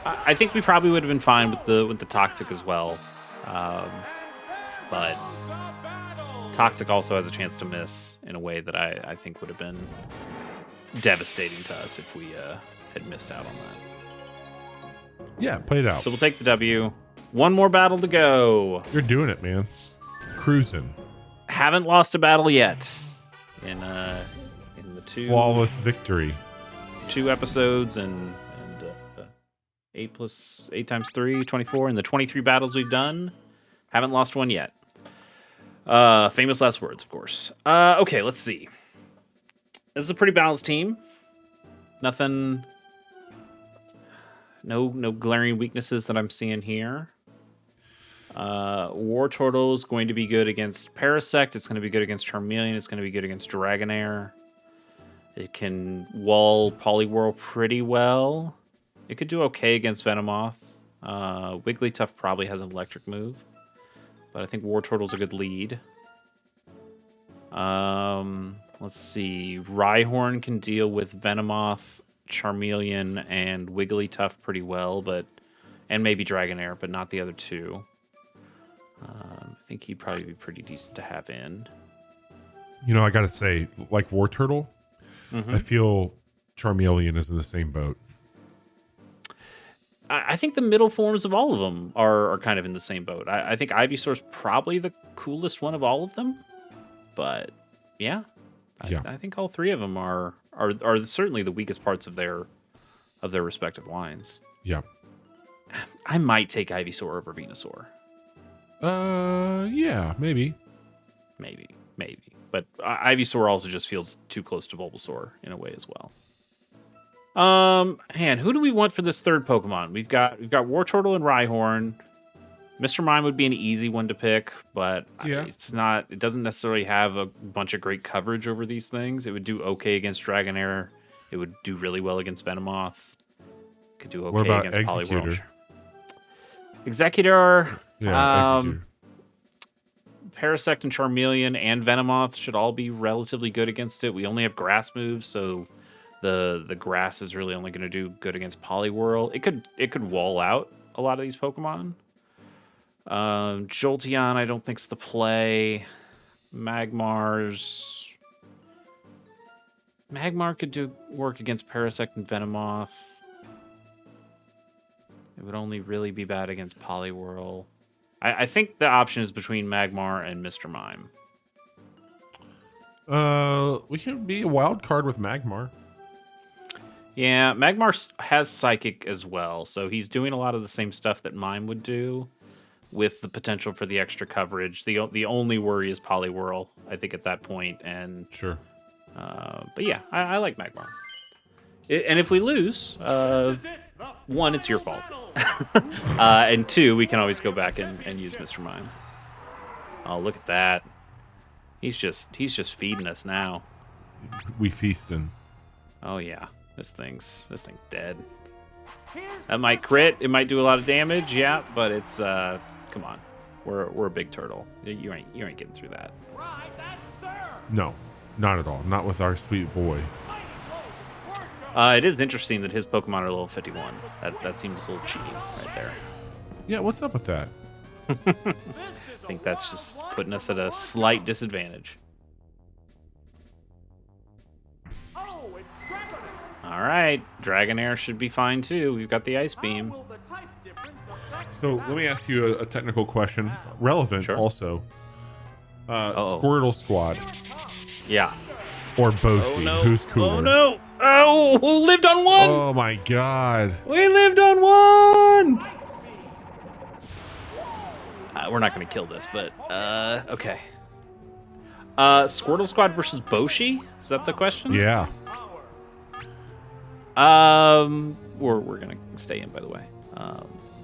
I think we probably would have been fine with the Toxic as well. But Toxic also has a chance to miss in a way that I think would have been devastating to us if we had missed out on that. Yeah, play it out. So we'll take the W. One more battle to go. You're doing it, man. Cruising. Haven't lost a battle yet in the Flawless victory. 2 episodes and 8 times 3, 24. In the 23 battles we've done, haven't lost one yet. Famous last words, of course. Okay, let's see. This is a pretty balanced team. Nothing. No glaring weaknesses that I'm seeing here. War Turtle is going to be good against Parasect. It's going to be good against Charmeleon. It's going to be good against Dragonair. It can wall Poliwhirl pretty well. It could do okay against Venomoth. Wigglytuff probably has an electric move, but I think War Turtle's a good lead. Let's see. Rhyhorn can deal with Venomoth, Charmeleon, and Wigglytuff pretty well, and maybe Dragonair, but not the other two. I think he'd probably be pretty decent to have in. You know, I gotta say, like War Turtle, I feel Charmeleon is in the same boat. I think the middle forms of all of them are kind of in the same boat. I think Ivysaur's probably the coolest one of all of them, but yeah, I think all 3 of them are certainly the weakest parts of their respective lines. Yeah. I might take Ivysaur over Venusaur. Yeah, maybe. Maybe. But Ivysaur also just feels too close to Bulbasaur in a way as well. Man, who do we want for this third Pokemon? We've got War Turtle and Rhyhorn. Mr. Mime would be an easy one to pick, but Yeah. it's not. It doesn't necessarily have a bunch of great coverage over these things. It would do okay against Dragonair. It would do really well against Venomoth. Could do okay What about against Poliwhirl. Executor? Executor, Yeah, Executor. Parasect and Charmeleon and Venomoth should all be relatively good against it. We only have grass moves, so the grass is really only going to do good against Poliwhirl. It could wall out a lot of these Pokemon. Jolteon, I don't think's the play. Magmar could do work against Parasect and Venomoth. It would only really be bad against Poliwhirl. I think the option is between Magmar and Mr. Mime. We can be a wild card with Magmar. Yeah, Magmar has Psychic as well, so he's doing a lot of the same stuff that Mime would do, with the potential for the extra coverage. The only worry is Poliwhirl, I think, at that point. And Sure. but yeah, I like Magmar. And if we lose, one, it's your fault. And two, we can always go back and use Mr. Mime. Oh, look at that. He's just feeding us now. We feasting. Oh yeah. This thing's dead. That might crit. It might do a lot of damage, yeah, but it's come on. We're a big turtle. You ain't getting through that. No, not at all. Not with our sweet boy. It is interesting that his Pokemon are level 51. That seems a little cheating right there. Yeah, what's up with that? I think that's just putting us at a slight disadvantage. All right, Dragonair should be fine too. We've got the Ice Beam. So let me ask you a technical question, relevant Sure. also. Squirtle Squad Yeah. or Boshi? Oh no. Who's cooler? Oh no. Oh, who lived on one? Oh my god. We lived on one. We're not going to kill this, but okay. Squirtle Squad versus Boshi? Is that the question? Yeah. We're gonna stay in, by the way.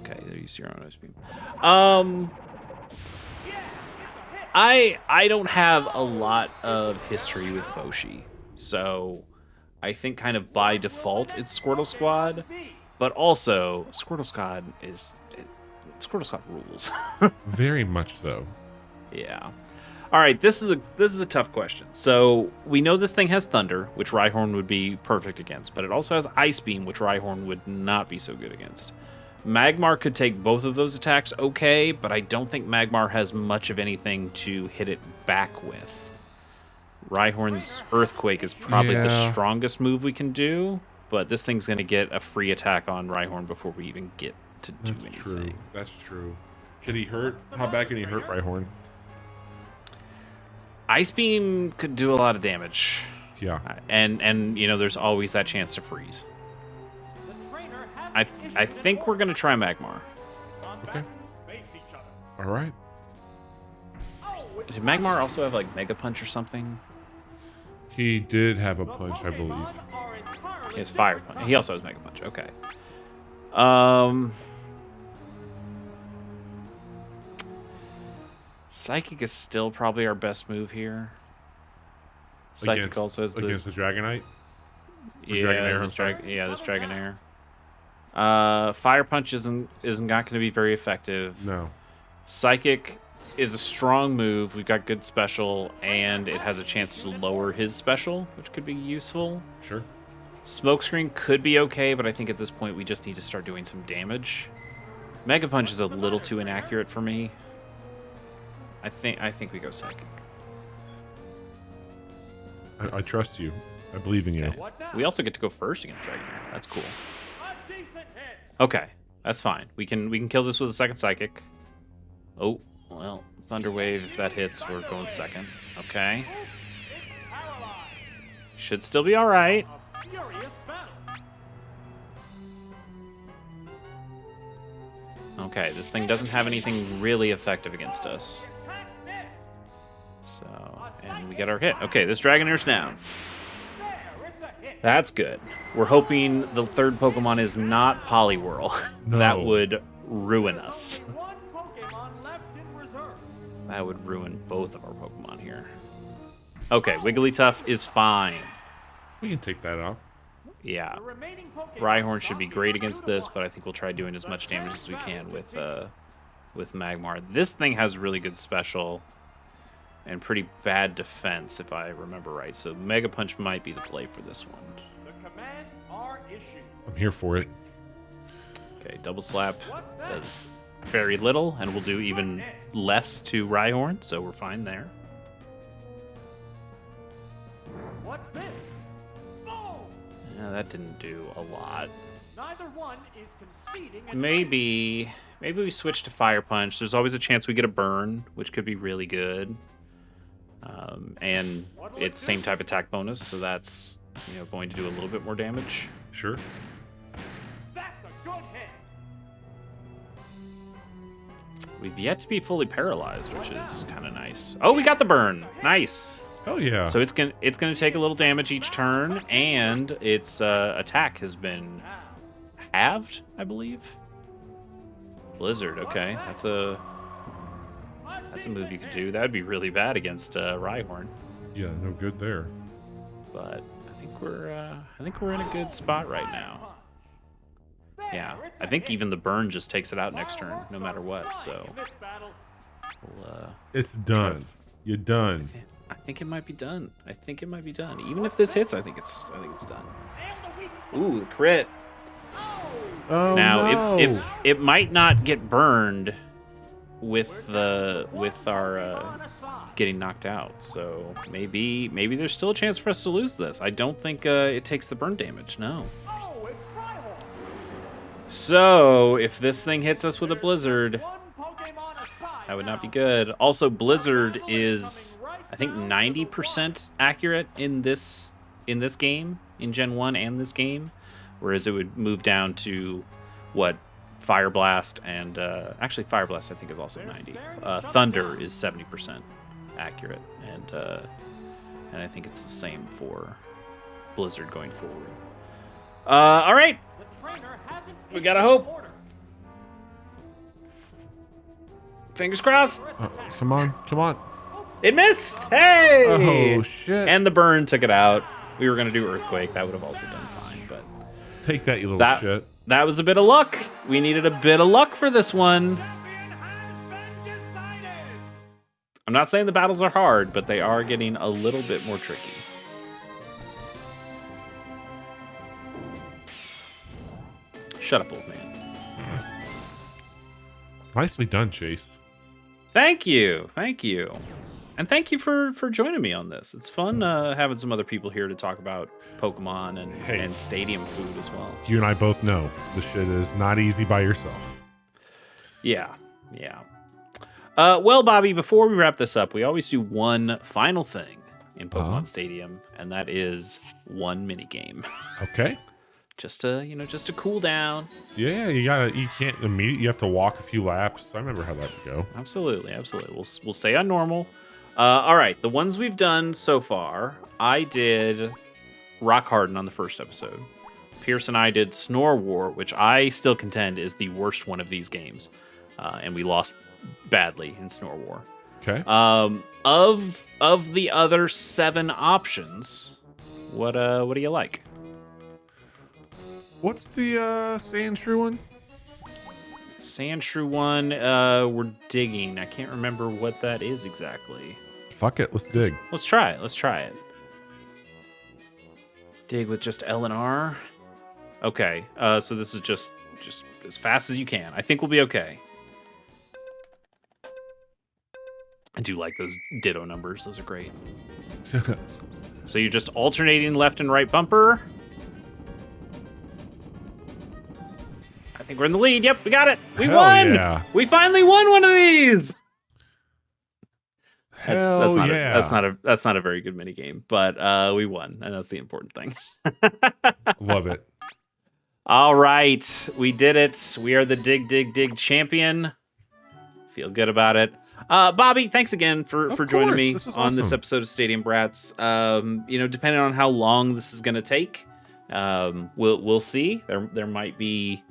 Okay, use your own ice beam. I don't have a lot of history with Boshi, so I think kind of by default it's Squirtle Squad, but also Squirtle Squad rules. Very much so. Yeah. All right, this is a tough question. So we know this thing has Thunder, which Rhyhorn would be perfect against, but it also has Ice Beam, which Rhyhorn would not be so good against. Magmar could take both of those attacks okay, but I don't think Magmar has much of anything to hit it back with. Rhyhorn's Earthquake is probably the strongest move we can do, but this thing's going to get a free attack on Rhyhorn before we even get to do anything. That's true. That's true. Can he hurt? How bad can he hurt Rhyhorn? Ice Beam could do a lot of damage. Yeah. And you know, there's always that chance to freeze. I think we're going to try Magmar. Okay. All right. Did Magmar also have like Mega Punch or something? He did have a punch, I believe. He has Fire Punch. He also has Mega Punch. Okay. Psychic is still probably our best move here. Psychic also has against the Dragonite. This Dragonair. Fire Punch isn't not going to be very effective. No. Psychic is a strong move. We've got good special, and it has a chance to lower his special, which could be useful. Sure. Smokescreen could be okay, but I think at this point we just need to start doing some damage. Mega Punch is a little too inaccurate for me. I think we go Psychic. I trust you. I believe in you. Okay. We also get to go first against Dragonair. That's cool. Okay, that's fine. We can kill this with a second Psychic. Oh, well, Thunder Wave, if that hits, we're going second. Okay. Should still be alright. Okay, this thing doesn't have anything really effective against us. So, and we get our hit. Okay, this Dragonair's down. That's good. We're hoping the third Pokemon is not Poliwhirl. No. That would ruin us. That would ruin both of our Pokemon here. Okay, Wigglytuff is fine. We can take that out. Yeah. The remaining Pokemon Rhyhorn should be zombie great are against 2 to this, 1. but I think we'll try doing as much damage as we can with Magmar. This thing has really good special and pretty bad defense, if I remember right. So Mega Punch might be the play for this one. The commands are issued. I'm here for it. Okay, Double Slap does very little, and we'll do even less to Rhyhorn, so we're fine there. What's this? Boom! Yeah, that didn't do a lot. Neither one is conceding. an Maybe we switch to Fire Punch. There's always a chance we get a burn, which could be really good. And it's same type attack bonus, so that's going to do a little bit more damage. Sure. That's a good hit. We've yet to be fully paralyzed, which is kind of nice. Oh, we got the burn. Nice. Oh yeah. So it's gonna take a little damage each turn, and its attack has been Now, halved, I believe. Blizzard. Okay, that's a move you could do. That would be really bad against Rhyhorn, Yeah, no good there. but I think we're in a good spot right now. Yeah, I think even the burn just takes it out next turn, no matter what. So we'll, It's done. You're done. I think it might be done. Even if this hits, I think it's done. Ooh, the crit. Oh Now no. it might not get burned with our getting knocked out. So maybe there's still a chance for us to lose this. I don't think it takes the burn damage. No. So if this thing hits us with a blizzard, that would not be good. Also, blizzard is I think 90% accurate in this game, in Gen 1 and this game, whereas it would move down to what Fire Blast and actually Fire Blast I think is also 90. Thunder is 70% accurate, and I think it's the same for Blizzard going forward. All right, we gotta hope. Fingers crossed. Come on. It missed. Hey! Oh shit. And the burn took it out. We were gonna do Earthquake. That would have also done fine, but Take that, you little shit. that was a bit of luck. We needed a bit of luck for this one. I'm not saying the battles are hard, but they are getting a little bit more tricky. Shut up, old man. Nicely done, Chase. Thank you. And thank you for joining me on this. It's fun having some other people here to talk about Pokemon and stadium food as well. You and I both know this shit is not easy by yourself. Yeah. Well, Bobby, before we wrap this up, we always do one final thing in Pokemon Stadium, and that is one mini game. Okay. Just to cool down. Yeah, you can't immediately, you have to walk a few laps. I remember how that would go. Absolutely. We'll stay on normal. All right, the ones we've done so far, I did Rock Harden on the first episode. Pierce and I did Snore War, which I still contend is the worst one of these games, and we lost badly in Snore War. Okay. Of the other 7 options, what do you like? What's the Sandshrew one? Sandshrew one, we're digging. I can't remember what that is exactly. Fuck it, let's dig. Let's try it. Dig with just L and R. Okay, so this is just as fast as you can. I think we'll be okay. I do like those ditto numbers. Those are great. So you're just alternating left and right bumper. I think we're in the lead. Yep, we got it. We Hell won. yeah. We finally won one of these. Hell yeah. That's not a very good mini game, but we won, and that's the important thing. Love it. All right, we did it. We are the Dig champion. Feel good about it. Bobby, thanks again for joining me on this episode of Stadium Brats. Depending on how long this is going to take, we'll see. There might be,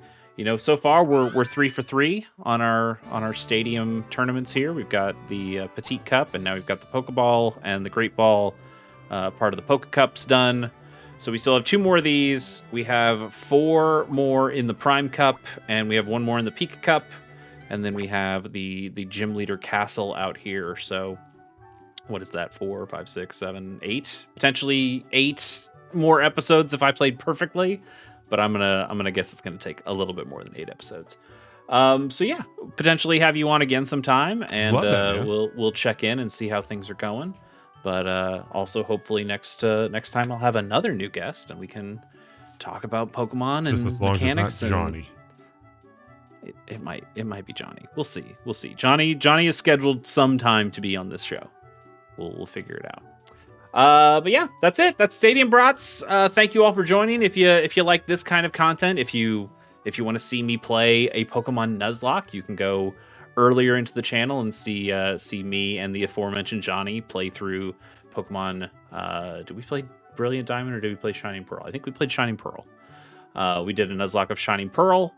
So far we're 3 for 3 on our stadium tournaments here. We've got the Petite Cup, and now we've got the Pokeball and the Great Ball part of the Poke Cups done. So we still have 2 more of these. We have 4 more in the Prime Cup, and we have 1 more in the Pika Cup, and then we have the Gym Leader Castle out here. So what is that? 4, 5, 6, 7, 8, potentially 8 more episodes if I played perfectly. But I'm gonna guess it's gonna take a little bit more than 8 episodes. So yeah, potentially have you on again sometime, and we'll check in and see how things are going. But also hopefully next time I'll have another new guest, and we can talk about Pokemon just and as long mechanics. As not Johnny. It might be Johnny. We'll see. Johnny is scheduled sometime to be on this show. We'll figure it out. But yeah, that's it. That's Stadium Brats. Thank you all for joining. If you like this kind of content, if you want to see me play a Pokemon Nuzlocke, you can go earlier into the channel and see me and the aforementioned Johnny play through Pokemon. Did we play Brilliant Diamond or did we play Shining Pearl? I think we played Shining Pearl. We did a Nuzlocke of Shining Pearl,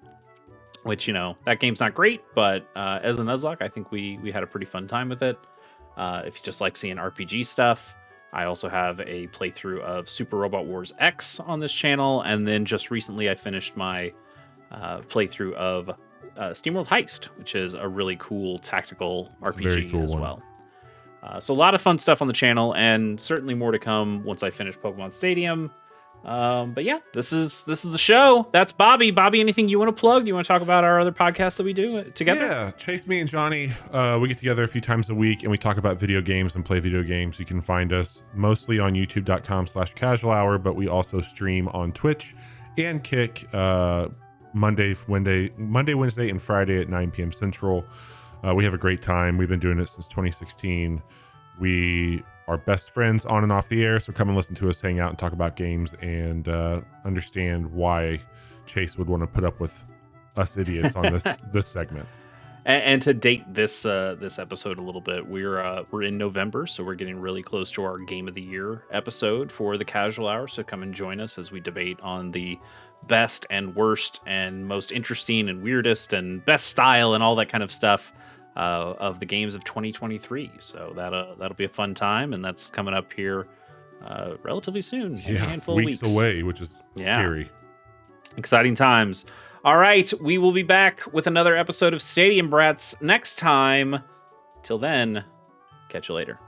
which that game's not great, but as a Nuzlocke, I think we had a pretty fun time with it. If you just like seeing RPG stuff. I also have a playthrough of Super Robot Wars X on this channel, and then just recently I finished my playthrough of SteamWorld Heist, which is a really cool tactical RPG as well. So a lot of fun stuff on the channel, and certainly more to come once I finish Pokemon Stadium. But yeah, this is the show. That's Bobby. Bobby, anything you want to plug? Do you want to talk about our other podcasts that we do together? Yeah, Chase, me, and Johnny, we get together a few times a week and we talk about video games and play video games. You can find us mostly on youtube.com/casual hour, but we also stream on Twitch and Kick Monday, Wednesday, and Friday at 9 p.m. Central. We have a great time. We've been doing it since 2016. We are best friends on and off the air, so come and listen to us hang out and talk about games and understand why Chase would want to put up with us idiots on this segment. And to date this episode a little bit, we're in November, so we're getting really close to our Game of the Year episode for the Casual Hour. So come and join us as we debate on the best and worst and most interesting and weirdest and best style and all that kind of stuff of the games of 2023. So that'll be a fun time, and that's coming up here relatively soon. Yeah, a handful of weeks away, which is scary. Exciting times. All right, we will be back with another episode of Stadium Brats next time. Till then, catch you later.